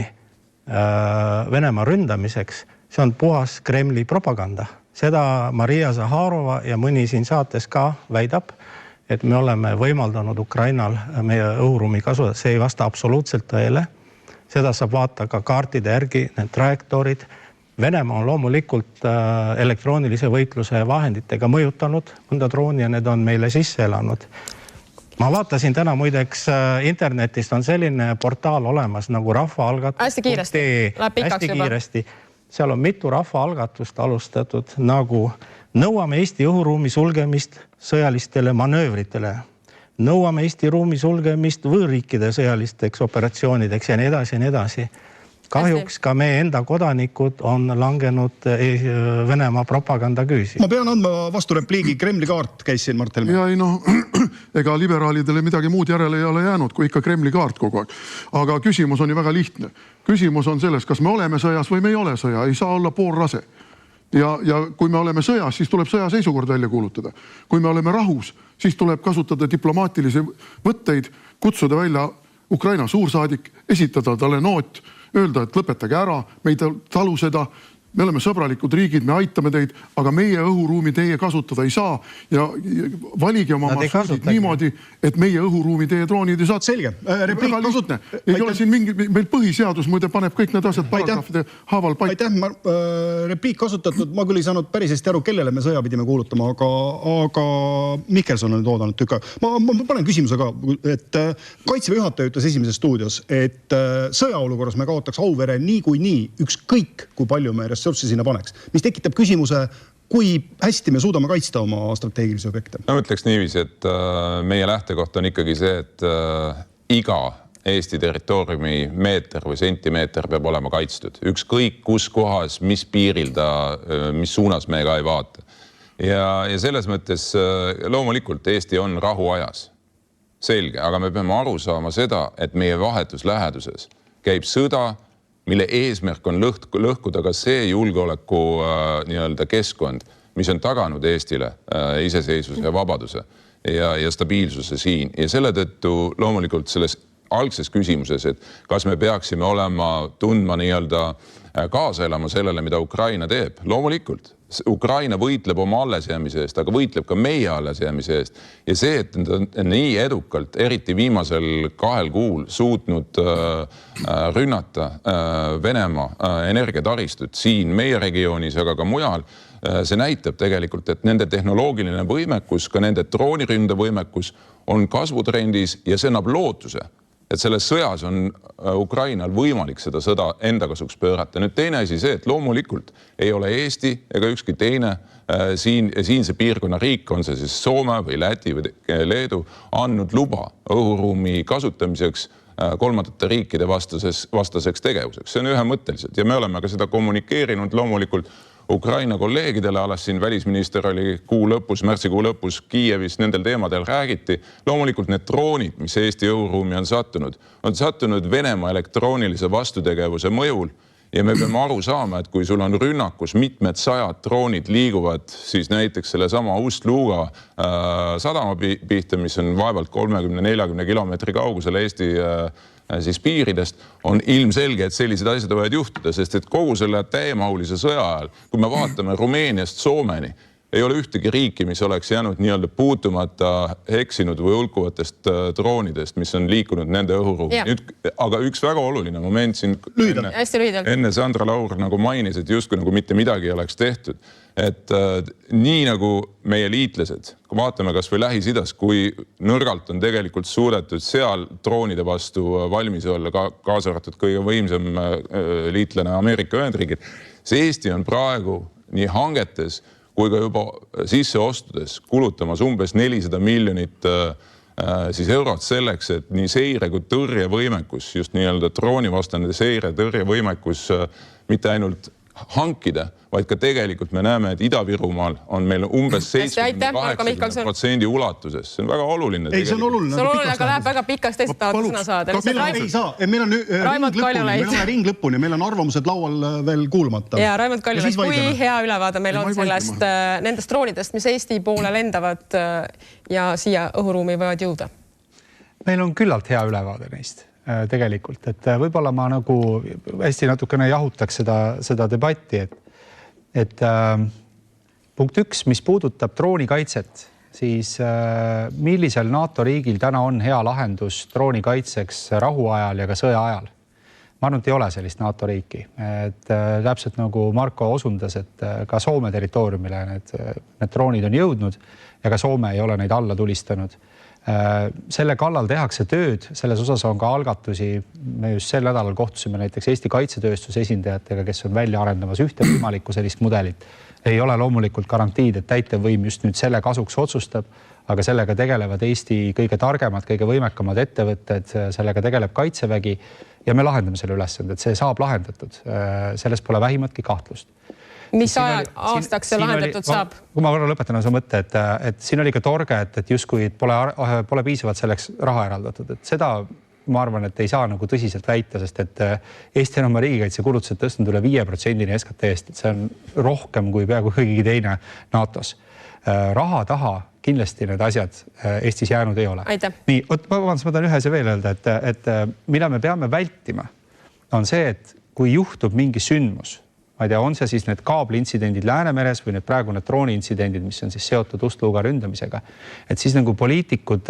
Venemaa ründamiseks, see on puhas Kremli propaganda. Seda Maria Zaharova ja mõni siin saates ka väidab, et me oleme võimaldanud Ukrainal meie õhuruumi kasutada. See ei vasta absoluutselt tõele. Seda saab vaata ka kaartide järgi, need trajektoorid. Venemaa on loomulikult elektroonilise võitluse vahenditega mõjutanud mõnda drooni ja need on meile sisse elanud. Ma vaatasin täna muideks internetist on selline portaal olemas nagu rahvaalgatus. Hästi kiiresti. Seal on mitu rahvaalgatust alustatud nagu nõuame Eesti õhuruumi sulgemist sõjalistele manöövritele. Nõuame Eesti ruumi sulgemist võõrriikide sõjalisteks operatsioonideks ja nii edasi ja nii edasi. Kahjuks ka meie enda kodanikud on langenud Venemaa propaganda küüsi. Ma pean andma vastu repliigi, Kremli kaart käis siin, Mart Helme. Ja ei ega liberaalidele midagi muud järele ei ole jäänud, kui ikka Kremli kaart kogu aeg. Aga küsimus on ju väga lihtne. Küsimus on selles, kas me oleme sõjas või me ei ole sõja. Ei saa olla poolrase. Ja kui me oleme sõjas, siis tuleb sõjaseisukord välja kuulutada. Kui me oleme rahus, siis tuleb kasutada diplomaatilisi võtteid, kutsuda välja Ukraina suursaadik, esitada talle noot, öelda, et lõpetage ära, me ei talu seda, me oleme sõbralikud riigid, me aitame teid, aga meie õhuruumi teie kasutada ei saa ja valige oma marsruudid niimoodi, et meie õhuruumi teie droonid ei saa. Selge. Repliik kasutne. Ei ole siin mingi, meil põhiseadus muide paneb kõik need asjad paragrahvide haaval paika. Aitäh, repliik kasutatud, ma küll ei saanud päris hästi aru, kellele me sõja pidime kuulutama, aga Mihkelson on nüüd oodanud tükka. Ma panen küsimuse ka, et Kaitseväe juhataja ütles Esimeses stuudios, et sõjaolukorras me kaotaks Auvere nii, ükskõik kui palju me ressurssi sinna paneks, mis tekitab küsimuse, kui hästi me suudame kaitsta oma strateegilisi objekte. Ma ütleks niiviisi, et meie lähtekoht on ikkagi see, et iga Eesti territooriumi meeter või sentimeeter peab olema kaitstud. Ükskõik kus kohas, mis piiril ta, mis suunas me ka ei vaata. Ja selles mõttes loomulikult Eesti on rahuajas. Selge, aga me peame aru saama seda, et meie vahetus läheduses käib sõda, mille eesmärk on lõhkuda ka see julgeoleku nii-öelda keskkond, mis on taganud Eestile iseseisvuse ja vabaduse ja stabiilsuse siin. Ja selle tõttu loomulikult selles algses küsimuses, et kas me peaksime olema tundma nii-öelda kaasa elama sellele, mida Ukraina teeb. Loomulikult. Ukraina võitleb oma allesjäämise eest, aga võitleb ka meie allesjäämise eest. Ja see, et ta on nii edukalt, eriti viimasel 2 kuul suutnud rünnata Venemaa energiataristut siin meie regioonis, aga ka mujal, see näitab tegelikult, et nende tehnoloogiline võimekus, ka nende drooniründevõimekus on kasvutrendis ja see annab lootuse, et selles sõjas on Ukrainal võimalik seda sõda enda kasuks pöörata. Nüüd teine asi see, et loomulikult ei ole Eesti ega ükski teine siinse piirkonna riik, on see siis Soome või Läti või Leedu, andnud luba õhuruumi kasutamiseks kolmandate riikide vastaseks tegevuseks. See on ühemõtteliselt ja me oleme ka seda kommunikeerinud loomulikult Ukraina kolleegidele, alles siin välisminister oli märtsikuu lõpus Kiievis, nendel teemadel räägiti. Loomulikult need droonid, mis Eesti õhuruumi on sattunud Venemaa elektroonilise vastutegevuse mõjul ja me peame aru saama, et kui sul on rünnakus mitmed 100 droonid liiguvad siis näiteks selle sama Ust-Luga sadama pihta, mis on vaevalt 30-40 kilomeetri kaugusel Eesti siis piiridest, on ilmselge, et sellised asjad võivad juhtuda, sest et kogu selle täiemahulise sõja ajal, kui me vaatame Rumeeniast Soomeni, ei ole ühtegi riiki, mis oleks jäänud nii-öelda puutumata eksinud või hulkuvatest droonidest, mis on liikunud nende õhuruumi. Aga üks väga oluline moment siin enne Sandra Laur nagu mainis, et justkui nagu mitte midagi ei oleks tehtud. Et nii nagu meie liitlased, kui vaatame kas või Lähis-Idas, kui nõrgalt on tegelikult suudetud seal droonide vastu valmis olla, kaasa arvatud kõige võimsam liitlane Ameerika Ühendriigid, see Eesti on praegu nii hangetes kui ka juba sisseostudes kulutamas umbes 400 miljonit siis eurot selleks, et nii seire kui tõrjevõimekus, just nii-öelda droonivastane seire tõrjevõimekus mitte ainult hankida, vaid ka tegelikult me näeme, et Ida-Virumaal on meil umbes 70-80% ulatuses. See on väga oluline. Ei, see on oluline. See on oluline, aga läheb väga pikaks, teised tahavad sõna saada. Ei saa. Meil on ring lõpuni, meil on arvamused laual veel kuulmata. Ja Raimond Kaljulaid, kui hea ülevaade meil on sellest nendest droonidest, mis Eesti poole lendavad ja siia õhuruumi võivad jõuda? Meil on küllalt hea ülevaade neist. Tegelikult, et võib-olla ma nagu hästi natukene jahutaks seda debatti, et punkt 1, mis puudutab droonikaitset, siis millisel NATO riigil täna on hea lahendus droonikaitseks rahuajal ja ka sõja ajal? Ma arvan, et ei ole sellist NATO riiki. Et täpselt nagu Marko osundas, et ka Soome territooriumile need droonid on jõudnud ja ka Soome ei ole neid alla tulistanud. Selle kallal tehakse tööd, selles osas on ka algatusi. Me just sel nädalal kohtusime näiteks Eesti kaitsetööstuse esindajatega, kes on välja arendamas ühte võimalikku sellist mudelit. Ei ole loomulikult garantiid, et täitevvõim just nüüd selle kasuks otsustab, aga sellega tegelevad Eesti kõige targemad, kõige võimekamad ettevõtted, sellega tegeleb Kaitsevägi ja me lahendame selle ülesande, et see saab lahendatud. Selles pole vähimatki kahtlust. Mis aastaks see lahendatud saab? Kui ma korra lõpetan osa mõtte, et siin oli ka torge, et justkui pole piisavalt selleks raha eraldatud. Et seda ma arvan, et ei saa nagu tõsiselt väita, sest et Eesti on oma riigikaitsekulutused tõstnud üle 5% SKT-st. See on rohkem kui peaaegu kõigi teine NATO-s. Raha taha kindlasti need asjad Eestis jäänud ei ole. Nii, ma tahan ühe see veel öelda, et mida me peame vältima, on see, et kui juhtub mingi sündmus, ma ei tea, on see siis need kaabliintsidendid Läänemeres või need praegu need drooniintsidendid, mis on siis seotud Ust-Luga ründamisega. Et siis nagu poliitikud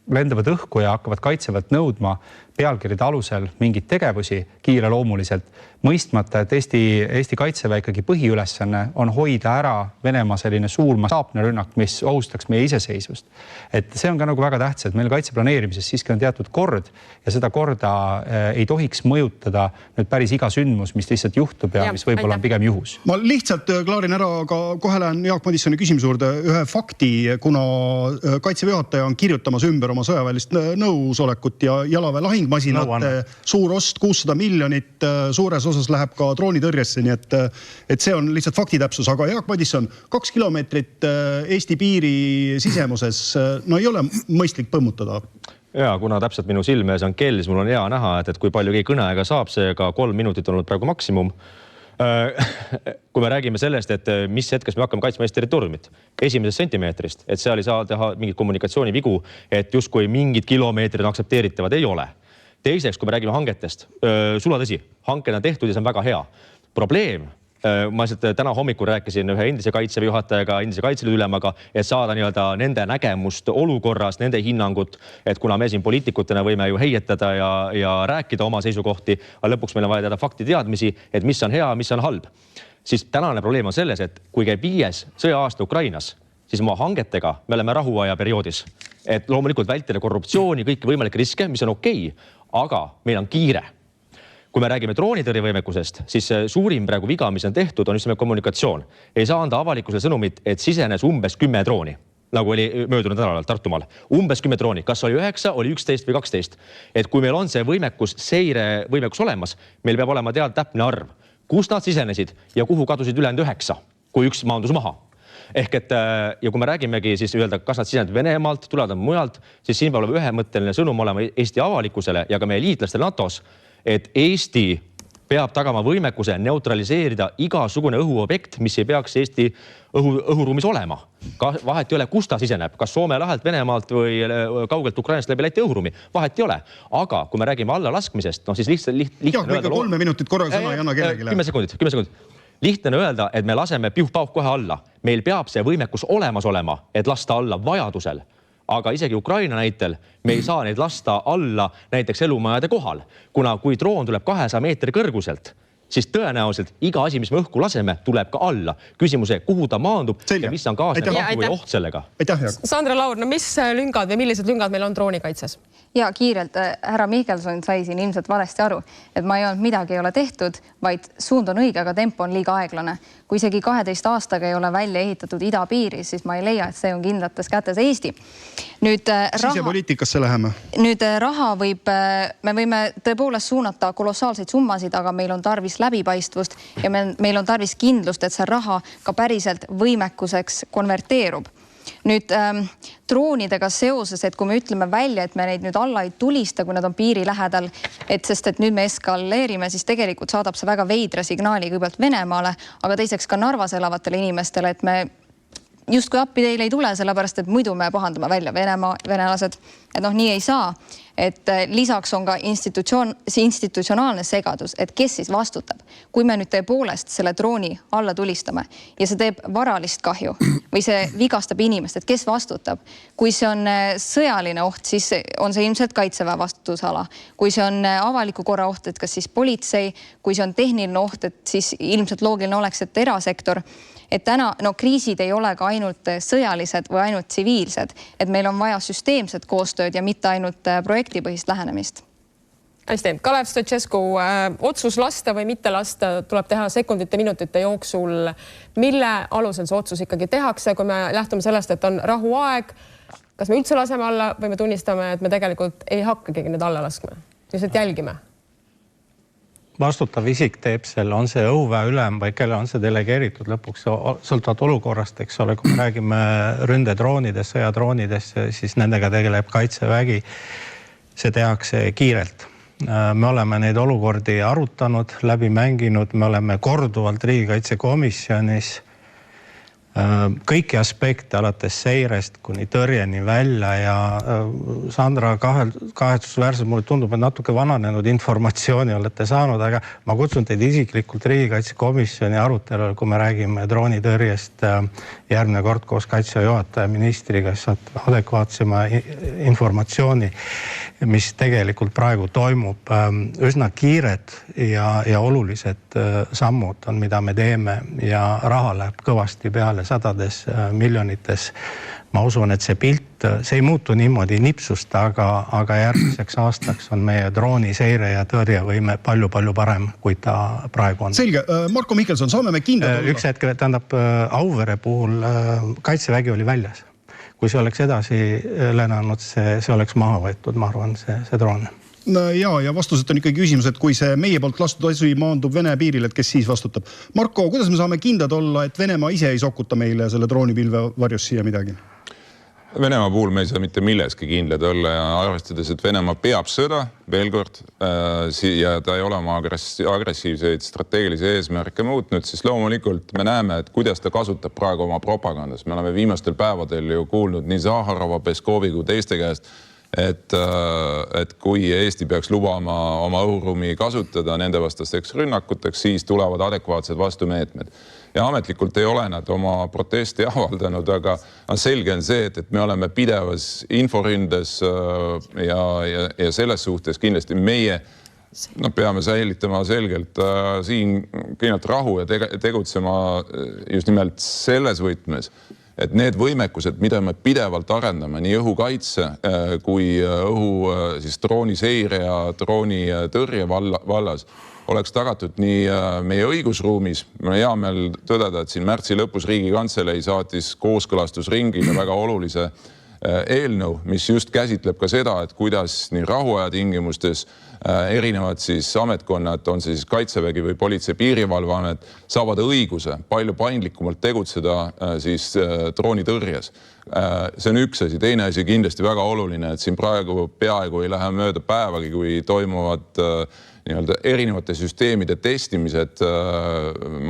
lendavad õhku ja hakkavad kaitseväelt nõudma pealkirjade alusel mingeid tegevusi kiireloomuliselt, mõistmata, et Eesti kaitseväe ikkagi põhiülesanne on hoida ära Venemaa selline suur mastaapne rünnak, mis ohustaks meie iseseisvust. Et see on ka nagu väga tähtis, et meil kaitseplaneerimises siiski on teatud kord ja seda korda ei tohiks mõjutada nüüd päris iga sündmus, mis lihtsalt juhtub ja mis võib-olla on pigem juhus. Ma lihtsalt klaarin ära, aga kohe lähen Jaak Madissoni küsimuse juurde ühe fakti, kuna kaitseväe juhataja on kirjutamas ümber oma sõjaväelist nõusolekut ja jalaväe lahingmasinate suur ost 600 miljonit suures osas läheb ka droonitõrjesse, nii et see on lihtsalt faktitäpsus, aga Jaak Madisson, 2 kilomeetrit Eesti piiri sisemuses, no ei ole mõistlik põmmutada. Ja kuna täpselt minu silme ees on kell, siis mul on hea näha, et kui palju keegi kõneaega saab, seega 3 minutit on olnud praegu maksimum. Kui me räägime sellest, et mis hetkes me hakkame kaitsma Eesti territooriumit, 1 sentimeetrist, et seal ei saa teha mingit kommunikatsioonivigu, et justkui mingid kilomeetrid on aktsepteeritavad, ei ole. Teiseks, kui me räägime hangetest, sulatõsi, hanked on tehtud ja see on väga hea. Probleem, ma täna hommikul rääkisin ühe endise kaitseväe juhatajaga, endise Kaitseliidu ülemaga, et saada nende nägemust olukorras, nende hinnangut, et kuna me siin poliitikutena võime ju heietada ja rääkida oma seisukohti, aga lõpuks meil on vaja teada fakti teadmisi, et mis on hea, mis on halb. Siis tänane probleem on selles, et kui käib 5. sõja-aasta Ukrainas, siis oma hangetega me oleme rahuaja perioodis. Et loomulikult vältida korruptsiooni, kõiki võimalikke riske, mis on okei, aga meil on kiire. Kui me räägime droonitõrjevõimekusest, siis suurim praegu viga, mis on tehtud, on just kommunikatsioon. Ei saa anda avalikkusele sõnumit, et sisenes umbes 10 drooni, nagu oli möödunud nädalal Tartumaal. Umbes 10 drooni. Kas oli 9, oli 11 või 12? Et kui meil on see võimekus, seirevõimekus olemas, meil peab olema teada täpne arv, kus nad sisenesid ja kuhu kadusid ülejäänud 9, kui üks maandus maha. Ehk et, ja kui me räägimegi siis öelda, kas nad sisenevad Venemaalt, tulevad mujalt, siis siin peab olema ühemõtteline sõnum olema Eesti avalikkusele ja ka meie liitlastele NATO-s, et Eesti peab tagama võimekuse neutraliseerida igasugune õhuobjekt, mis ei peaks Eesti õhuruumis olema. Vahet ei ole, kus ta siseneb, kas Soome lahelt, Venemaalt või kaugelt Ukrainast läbi Läti õhuruumi. Vahet ei ole. Aga kui me räägime alla laskmisest, no siis lihtsalt Jaak, me ikka 3 minutit korraga sõna ei anna kellegile. 10 sekundit. Lihtne on öelda, et me laseme piuh-pauh kohe alla. Meil peab see võimekus olemas olema, et lasta alla vajadusel. Aga isegi Ukraina näitel me ei saa neid lasta alla näiteks elumajade kohal, kuna kui droon tuleb 200 meetri kõrguselt, siis tõenäoliselt iga asi, mis me õhku laseme, tuleb ka alla. Küsimuse, kuhu ta maandub ja mis on kaasnev kahju või oht sellega. Sandra Laur, no mis lüngad või millised lüngad meil on droonikaitses? Ja kiirelt, härra Mihkelson sai siin ilmselt valesti aru, et ma ei olnud midagi ei ole tehtud, vaid suund on õige, aga tempo on liiga aeglane. Kui isegi 12 aastaga ei ole välja ehitatud idapiiri, siis ma ei leia, et see on kindlates kätes Eesti. Sisepoliitikasse läheme. Nüüd raha me võime tõepoolest suunata kolossaalseid summasid, aga meil on tarvis läbipaistvust ja meil on tarvis kindlust, et see raha ka päriselt võimekuseks konverteerub. Nüüd droonidega seoses, et kui me ütleme välja, et me neid nüüd alla ei tulista, kui nad on piiri lähedal, sest et nüüd me eskaleerime, siis tegelikult saadab see väga veidra signaali kõigepealt Venemaale, aga teiseks ka Narvas elavatele inimestele, et me justkui appi teile ei tule, sellepärast, et muidu me pahandame välja venelased, et nii ei saa. Et lisaks on ka institutsionaalne segadus, et kes siis vastutab, kui me nüüd tõepoolest selle drooni alla tulistame ja see teeb varalist kahju või see vigastab inimest, et kes vastutab. Kui see on sõjaline oht, siis on see ilmselt kaitseväe vastutusala. Kui see on avaliku korra oht, et kas siis politsei, kui see on tehniline oht, et siis ilmselt loogiline oleks, et erasektor. Et täna kriisid ei ole ka ainult sõjalised või ainult tsiviilsed, et meil on vaja süsteemset koostööd ja mitte ainult projektipõhist lähenemist. Hästi, Kalev Stoicescu, otsus lasta või mitte lasta tuleb teha sekundite, minutite jooksul. Mille alusel see otsus ikkagi tehakse, kui me lähtume sellest, et on rahuaeg, kas me üldse laseme alla või me tunnistame, et me tegelikult ei hakkagi need alla laskma, lihtsalt jälgime? Vastutav isik teeb selle, on see õhuväe ülem või kelle on see delegeeritud lõpuks, sõltuvad olukorrast, eks ole, kui me räägime ründedroonidest, sõjadroonidest, siis nendega tegeleb kaitsevägi. See tehakse kiirelt. Me oleme neid olukordi arutanud, läbi mänginud, me oleme korduvalt riigikaitsekomisjonis kõiki aspekte alates seirest kuni tõrjeni välja ja Sandra kahetsusväärselt mulle tundub, et natuke vananenud informatsiooni olete saanud, aga ma kutsun teid isiklikult riigikaitsekomisjoni arutelule, kui me räägime droonitõrjest järgmine kord koos kaitsejuhataja ministriga, saate adekvaatsema informatsiooni, mis tegelikult praegu toimub. Üsna kiired ja olulised sammud on, mida me teeme ja raha läheb kõvasti peale sadades miljonites. Ma usun, et see pilt, see ei muutu niimoodi nipsust, aga järgmiseks aastaks on meie drooniseire ja tõrjevõime palju-palju parem, kui ta praegu on. Selge. Marko Mihkelson, saame me kindlad olla? Üks hetk, tähendab Auvere puhul kaitsevägi oli väljas. Kui see oleks edasi lennanud, see oleks maha võetud, ma arvan, see droon. Ja vastuselt on ikkagi küsimus, et kui see meie poolt lastud asi maandub Vene piiril, et kes siis vastutab. Marko, kuidas me saame kindlad olla, et Venemaa ise ei sokuta meile selle droonipilve varjus siia midagi? Venemaa puhul me ei saa mitte milleski kindlad olla ja arvestades, et Venemaa peab sõda veel kord ja ta ei ole oma agressiivseid strateegilisi eesmärke muutnud, siis loomulikult me näeme, et kuidas ta kasutab praegu oma propagandas. Me oleme viimastel päevadel ju kuulnud nii Zaharova, Peskovi kui teiste käest, et kui Eesti peaks lubama oma õhuruumi kasutada nende vastasteks rünnakuteks, siis tulevad adekvaatsed vastumeetmed. Ja ametlikult ei ole nad oma protesti avaldanud, aga selge on see, et me oleme pidevas inforündes ja selles suhtes kindlasti meie peame säilitama selgelt siin kindlalt rahu ja tegutsema just nimelt selles võtmes, et need võimekused, mida me pidevalt arendame nii õhukaitse kui drooniseire ja droonitõrje vallas, oleks tagatud nii meie õigusruumis. Me hea meel tõdeda, et siin märtsi lõpus Riigikantselei saatis kooskõlastusringile väga olulise eelnõu, mis just käsitleb ka seda, et kuidas nii rahuaja tingimustes erinevad siis ametkonnad, on see siis Kaitsevägi või Politsei- Piirivalveamet, saavad õiguse palju paindlikumalt tegutseda siis droonitõrjes. See on üks asi. Teine asi kindlasti väga oluline, et siin praegu peaaegu ei lähe mööda päevagi, kui toimuvad erinevate süsteemide testimised.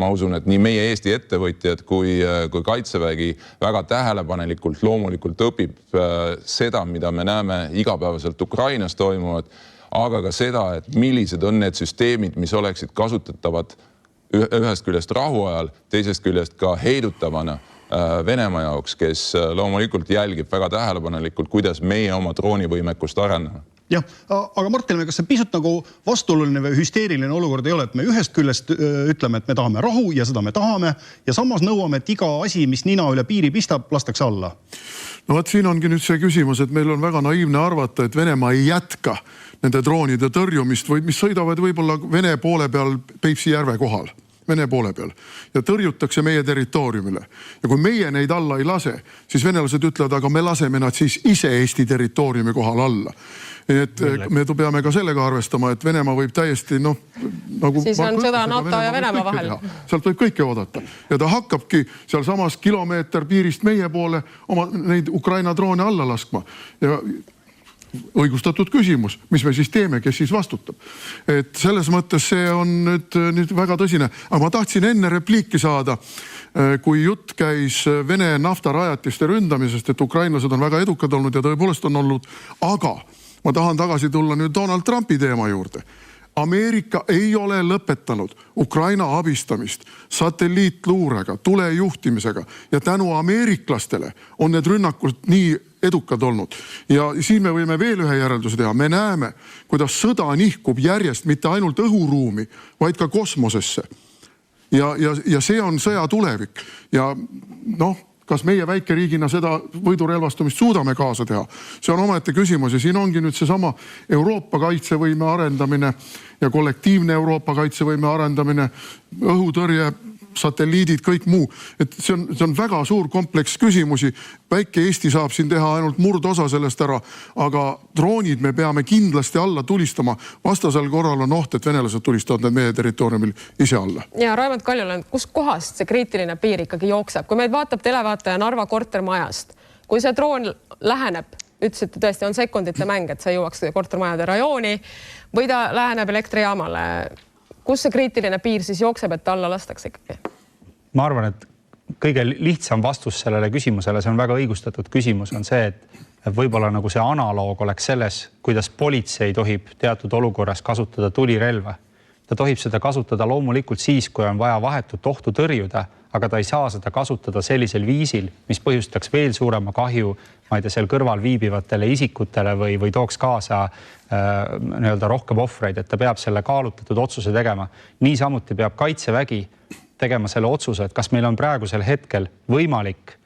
Ma usun, et nii meie Eesti ettevõtjad kui Kaitsevägi väga tähelepanelikult loomulikult õpib seda, mida me näeme igapäevaselt Ukrainas toimuvad, aga ka seda, et millised on need süsteemid, mis oleksid kasutatavad ühest küljest rahuajal, teisest küljest ka heidutavana Venemaa jaoks, kes loomulikult jälgib väga tähelepanelikult, kuidas meie oma droonivõimekust arendame. Jah, aga Martin, kas see pisut nagu vastuoluline või hüsteeriline olukord ei ole, et me ühest küljest ütleme, et me tahame rahu ja seda me tahame ja samas nõuame, et iga asi, mis nina üle piiri pistab, lastakse alla? No siin ongi nüüd see küsimus, et meil on väga naiivne arvata, et Venemaa ei jätka nende droonide tõrjumist, mis sõidavad võib-olla Vene poole peal Peipsi järve kohal, Vene poole peal ja tõrjutakse meie territooriumile. Ja kui meie neid alla ei lase, siis venelased ütlevad, aga me laseme nad siis ise Eesti territooriumi kohal alla. Et me peame ka sellega arvestama, et Venemaa võib täiesti, nagu siis on sõda NATO ja Venemaa vahel. Sealt võib kõike oodata. Ja ta hakkabki seal samas kilomeeter piirist meie poole neid Ukraina droone alla laskma. Ja õigustatud küsimus, mis me siis teeme, kes siis vastutab. Et selles mõttes see on nüüd väga tõsine. Aga ma tahtsin enne repliiki saada, kui jutt käis Vene naftarajatiste ründamisest, et ukrainlased on väga edukad olnud ja tõepoolest on olnud, aga ma tahan tagasi tulla nüüd Donald Trumpi teema juurde. Ameerika ei ole lõpetanud Ukraina abistamist satelliitluurega, tulejuhtimisega ja tänu ameeriklastele on need rünnakud nii edukad olnud. Ja siin me võime veel ühe järelduse teha. Me näeme, kuidas sõda nihkub järjest mitte ainult õhuruumi, vaid ka kosmosesse. Ja see on sõja tulevik. Ja kas meie väikeriigina seda võidurelvastumist suudame kaasa teha? See on omaette küsimus ja siin ongi nüüd seesama Euroopa kaitsevõime arendamine ja kollektiivne Euroopa kaitsevõime arendamine, õhutõrje, satelliidid, kõik muu. Et see on väga suur kompleks küsimusi. Väike Eesti saab siin teha ainult murdosa sellest ära, aga droonid me peame kindlasti alla tulistama. Vastasel korral on oht, et venelased tulistavad need meie territooriumil ise alla. Ja Raimond Kaljulaid, kus kohast see kriitiline piir ikkagi jookseb? Kui meid vaatab televaataja Narva kortermajast, kui see droon läheneb, ütlesite tõesti, on sekundite mäng, et sa jõuaks kortermajade rajooni või ta läheneb elektrijaamale. Kus see kriitiline piir siis jookseb, et alla lastakse ikkagi? Ma arvan, et kõige lihtsam vastus sellele küsimusele, see on väga õigustatud küsimus, on see, et võib-olla nagu see analoog oleks selles, kuidas politsei tohib teatud olukorras kasutada tulirelva. Ta tohib seda kasutada loomulikult siis, kui on vaja vahetut ohtu tõrjuda, aga ta ei saa seda kasutada sellisel viisil, mis põhjustaks veel suurema kahju, ma ei tea, seal kõrval viibivatele isikutele või tooks kaasa nii-öelda rohkem ohvreid, et ta peab selle kaalutletud otsuse tegema. Niisamuti peab Kaitsevägi tegema selle otsuse, et kas meil on praegusel hetkel võimalik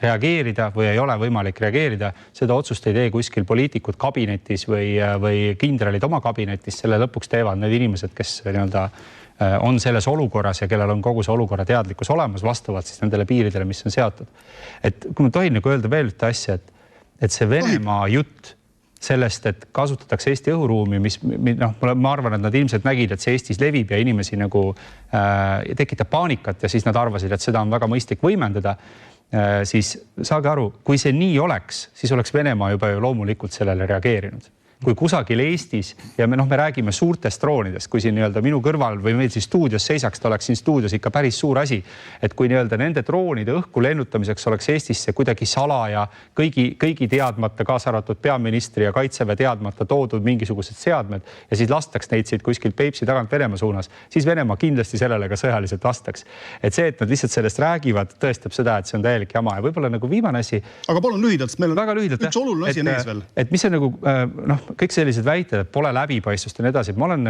reageerida või ei ole võimalik reageerida. Seda otsust ei tee kuskil poliitikud kabinetis või kindralid oma kabinetis. Selle lõpuks teevad need inimesed, kes nii-öelda on selles olukorras ja kellel on kogu see olukorra teadlikkus olemas vastavalt siis nendele piiridele, mis on seatud. Et kui ma tohin nagu öelda veel ühte asja, et see Venemaa jutt sellest, et kasutatakse Eesti õhuruumi, mis ma arvan, et nad ilmselt nägid, et see Eestis levib ja inimesi nagu tekitab paanikat ja siis nad arvasid, et seda on väga mõistlik võimendada. Siis saage aru, kui see nii oleks, siis oleks Venemaa juba ju loomulikult sellele reageerinud. Kui kusagil Eestis ja me räägime suurtest droonidest, kui siin nii-öelda minu kõrval või meil siis stuudios seisaks, ta oleks siin stuudios ikka päris suur asi, et kui nii-öelda nende droonide õhku lennutamiseks oleks Eestisse kuidagi salaja kõigi teadmata, kaasa arvatud peaministri ja Kaitseväe teadmata toodud mingisugused seadmed ja siis lastaks neid siit kuskilt Peipsi tagant Venemaa suunas, siis Venemaa kindlasti sellele ka sõjaliselt vastaks. Et see, et nad lihtsalt sellest räägivad, tõestab seda, et see on täielik jama ja võib-olla nagu viimane asi. Aga palun lühidalt, meil on väga lühidalt, üks oluline asi ees veel. Et mis on nagu, kõik sellised väited, et pole läbipaistvust ja nii edasi. Ma olen,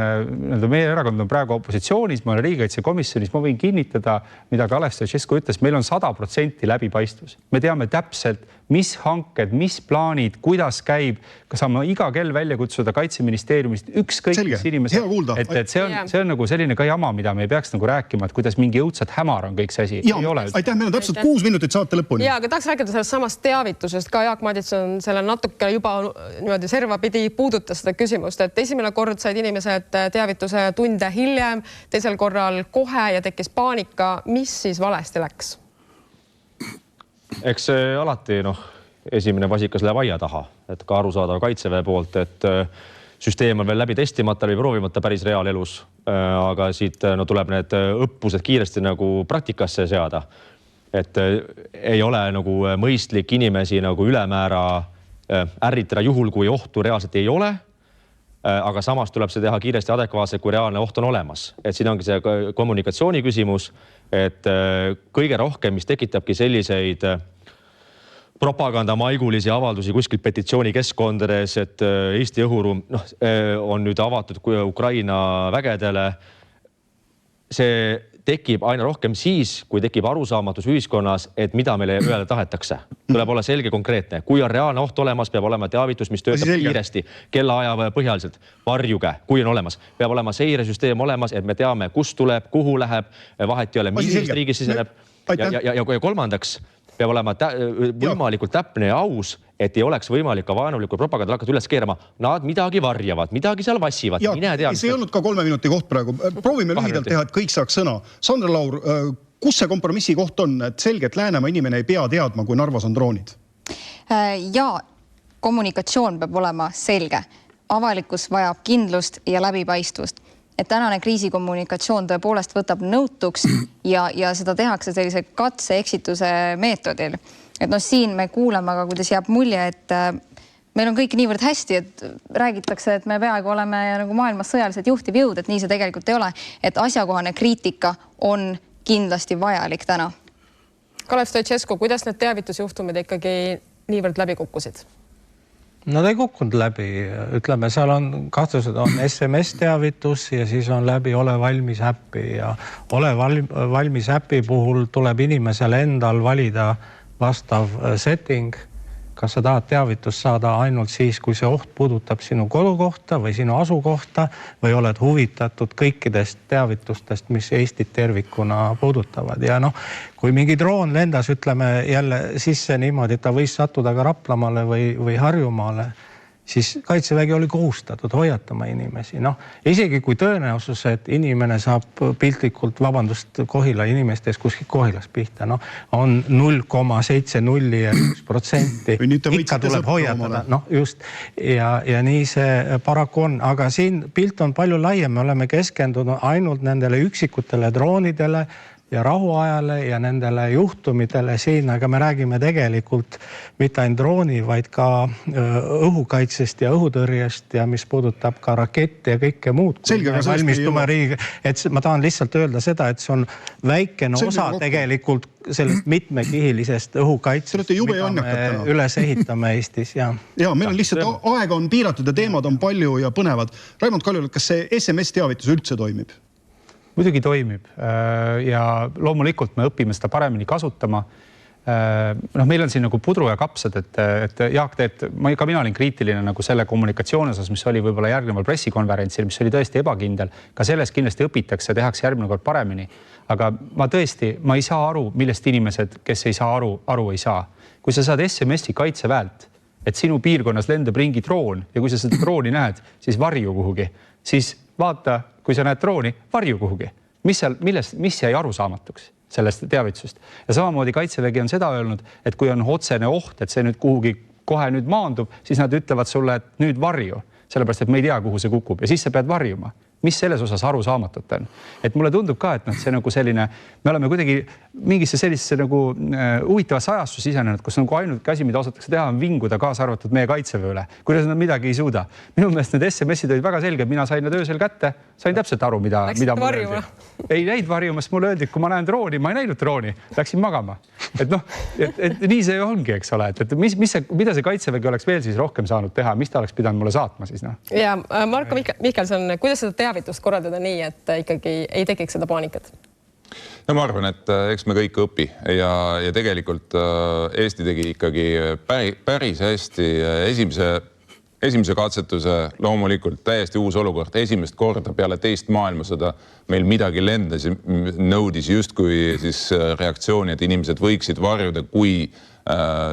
meie erakond on praegu opositsioonis, ma olen riigikaitsekomisjonis, ma võin kinnitada, mida Kalev Stoicescu ütles, meil on 100% läbipaistvus. Me teame täpselt, mis hanked, mis plaanid, kuidas käib, kas saame iga kell välja kutsuda Kaitseministeeriumist ükskõik mis inimesed. Et see on nagu selline ka jama, mida me ei peaks nagu rääkima, et kuidas mingi õudselt hämar on kõik see asi. Aitäh, meil on täpselt 6 minutit saate lõpuni. Ja, aga tahaks rääkida sellest samast teavitusest ka. Jaak Madison selle natuke juba niimoodi serva pidi puudutas seda küsimust, et esimene kord said inimesed teavituse tunde hiljem, teisel korral kohe ja tekkis paanika. Mis siis valesti läks? Eks alati esimene vasikas läheb aia taha, et ka arusaadav Kaitseväe poolt, et süsteem on veel läbi testimata või proovimata päris reaalelus, aga siit tuleb need õppused kiiresti nagu praktikasse seada. Et ei ole nagu mõistlik inimesi nagu ülemäära ärritada juhul, kui ohtu reaalselt ei ole, aga samas tuleb see teha kiiresti adekvaatselt, kui reaalne oht on olemas. Et siin ongi see kommunikatsiooni küsimus, et kõige rohkem, mis tekitabki selliseid propagandamaigulisi avaldusi kuskil petitsioonikeskkondades, et Eesti õhuruum on nüüd avatud Ukraina vägedele. See tekib aina rohkem siis, kui tekib arusaamatus ühiskonnas, et mida meile öelda tahetakse. Tuleb olla selge konkreetne. Kui on reaalne oht olemas, peab olema teavitus, mis töötab kiiresti, kellaaja põhjaliselt, varjuge, kui on olemas. Peab olema seiresüsteem olemas, et me teame, kus tuleb, kuhu läheb, vahet ei ole, millisest riigis siseneb. Ja kolmandaks peab olema võimalikult täpne ja aus, et ei oleks võimalik ka vaenulikku propaganda hakata üles keerama. Nad midagi varjavad, midagi seal vassivad. See ei olnud ka 3 minuti koht praegu. Proovime lühidalt teha, et kõik saaks sõna. Sandra Laur, kus see kompromissi koht on, et selgelt Läänemaa inimene ei pea teadma, kui Narvas on droonid? Ja kommunikatsioon peab olema selge. Avalikkus vajab kindlust ja läbipaistvust. Et tänane kriisikommunikatsioon tõepoolest võtab nõutuks ja seda tehakse sellise katse-eksituse meetodil. Et siin me kuuleme, aga kuidas jääb mulje, et meil on kõik niivõrd hästi, et räägitakse, et me peaaegu oleme nagu maailmas sõjaliselt juhtiv jõud, et nii see tegelikult ei ole. Et asjakohane kriitika on kindlasti vajalik täna. Kalev Stoicescu, kuidas need teavitusjuhtumid ikkagi niivõrd läbi kukkusid? Nad ei kukkunud läbi, ütleme, seal on kahtlused, on SMS-teavitus ja siis on läbi Ole valmis äppi ja Ole valmis äppi puhul tuleb inimesel endal valida vastav setting. Kas sa tahad teavitust saada ainult siis, kui see oht puudutab sinu kodukohta või sinu asukohta või oled huvitatud kõikidest teavitustest, mis Eestit tervikuna puudutavad. Ja kui mingi droon lendas, ütleme jälle sisse niimoodi, et ta võis sattuda ka Raplamaale või Harjumaale, siis Kaitsevägi oli kohustatud hoiatama inimesi. Isegi kui tõenäosus, et inimene saab piltlikult, Kohila inimestes kuskil Kohilas pihta, on 0,70%. Ikka tuleb hoiatada. Just. Ja nii see paraku on. Aga siin pilt on palju laiem. Me oleme keskendunud ainult nendele üksikutele droonidele ja rahuajale ja nendele juhtumitele siin, aga me räägime tegelikult mitte ainult drooni, vaid ka õhukaitsest ja õhutõrjest ja mis puudutab ka rakette ja kõike muud. Selge, aga valmistume riigiga, et ma tahan lihtsalt öelda seda, et see on väikene osa tegelikult sellest mitmekihilisest õhukaitsest, mida me üles ehitame Eestis. Ja, meil on lihtsalt aega on piiratud ja teemad on palju ja põnevad. Raimond Kaljulaid, kas see SMS-teavitus üldse toimib? Muidugi toimib ja loomulikult me õpime seda paremini kasutama. Meil on siin nagu pudru ja kapsad, et Jaak teeb, ka mina olin kriitiline nagu selle kommunikatsiooni osas, mis oli võib-olla järgneval pressikonverentsil, mis oli tõesti ebakindel. Ka sellest kindlasti õpitakse, tehakse järgmine kord paremini. Aga ma ei saa aru, millest inimesed, kes ei saa aru ei saa. Kui sa saad SMS-i Kaitseväelt, et sinu piirkonnas lendab ringi droon ja kui sa seda drooni näed, siis varju kuhugi. Siis vaata, kui sa näed drooni, varju kuhugi. Mis jäi arusaamatuks sellest teavitusest? Ja samamoodi Kaitsevägi on seda öelnud, et kui on otsene oht, et see nüüd kuhugi kohe nüüd maandub, siis nad ütlevad sulle, et nüüd varju, sellepärast, et me ei tea, kuhu see kukub ja siis sa pead varjuma. Mis selles osas arusaamatud on? Et mulle tundub ka, et see nagu selline, me oleme kuidagi mingisse sellisesse nagu huvitavasse ajastusse sisenenud, kus nagu ainult asi, mida osatakse teha, on vinguda kaasa arvatud meie Kaitseväe üle. Kuidas nad midagi ei suuda. Minu meelest need SMS-id olid väga selged, mina sain need öösel kätte, sain täpselt aru, mida mulle öeldi. Ei näinud varjumas, mulle öeldi, et kui ma näen drooni, ma ei näinud drooni, läksin magama. Et nii see ongi, eks ole, et mida see Kaitsevägi oleks veel siis rohkem saanud teha, mis ta oleks pidanud mulle saatma siis? Ja Marko Mihkelson, kuidas seda teavitust korraldada nii, et ikkagi ei tekiks seda paanikat? No ma arvan, et eks me kõik õpi ja tegelikult Eesti tegi ikkagi päris hästi esimese katsetuse, loomulikult täiesti uus olukord, esimest korda peale teist maailmasõda meil midagi lendas, nõudis justkui siis reaktsiooni, et inimesed võiksid varjuda, kui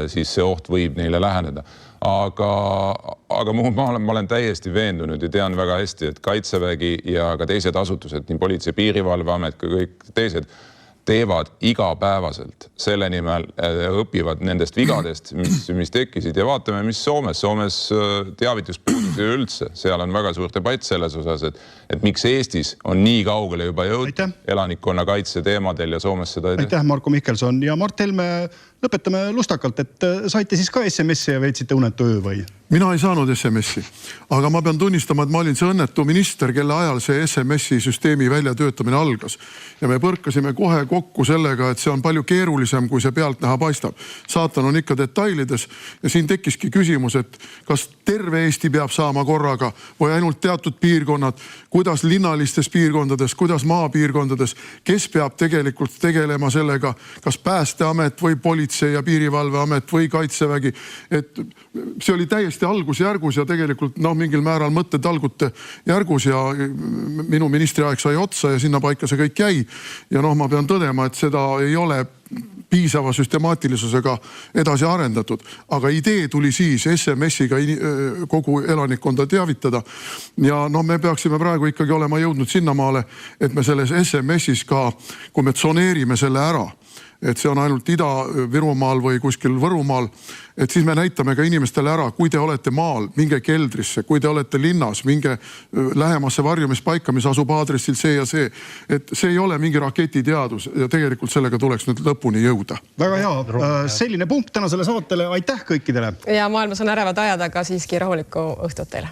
siis see oht võib neile läheneda. Aga ma olen täiesti veendunud ja tean väga hästi, et Kaitsevägi ja ka teised asutused, nii Politsei- ja Piirivalveamet kui kõik teised, teevad igapäevaselt selle nimel, õpivad nendest vigadest, mis tekkisid ja vaatame, mis Soomes. Soomes teavitus puudusi üldse. Seal on väga suur debatt selles osas, et miks Eestis on nii kaugele juba jõud elanikkonna kaitse teemadel ja Soomes seda ei tee. Aitäh, Marko Mihkelson ja Mart Helme, lõpetame lustakalt, et saite siis ka SMS-i ja veetsite unetu öö või? Mina ei saanud SMS-i, aga ma pean tunnistama, et ma olin see õnnetu minister, kelle ajal see SMS-i süsteemi väljatöötamine algas. Ja me põrkasime kohe kokku sellega, et see on palju keerulisem, kui see pealtnäha paistab. Saatan on ikka detailides ja siin tekkiski küsimus, et kas terve Eesti peab saama korraga või ainult teatud piirkonnad, kuidas linnalistes piirkondades, kuidas maapiirkondades, kes peab tegelikult tegelema sellega, kas Päästeamet või Politsei- ja Piirivalveamet või Kaitsevägi, et see oli täiesti algusjärgus ja tegelikult mingil määral mõttetalgute järgus ja minu ministriaeg sai otsa ja sinna paika see kõik jäi. Ja ma pean tõdema, et seda ei ole piisava süstemaatilisusega edasi arendatud. Aga idee tuli siis SMS-iga kogu elanikkonda teavitada. Ja me peaksime praegu ikkagi olema jõudnud sinnamaale, et me selles SMS-is ka, kui me tsoneerime selle ära, et see on ainult Ida-Virumaal või kuskil Võrumaal, et siis me näitame ka inimestele ära, kui te olete maal, minge keldrisse, kui te olete linnas, minge lähemasse varjumispaika, mis asub aadressil see ja see. Et see ei ole mingi raketiteadus ja tegelikult sellega tuleks nüüd lõpuni jõuda. Väga hea. Selline punkt tänasele saatele. Aitäh kõikidele. Ja maailmas on ärevad ajad, aga siiski rahulikku õhtut teile.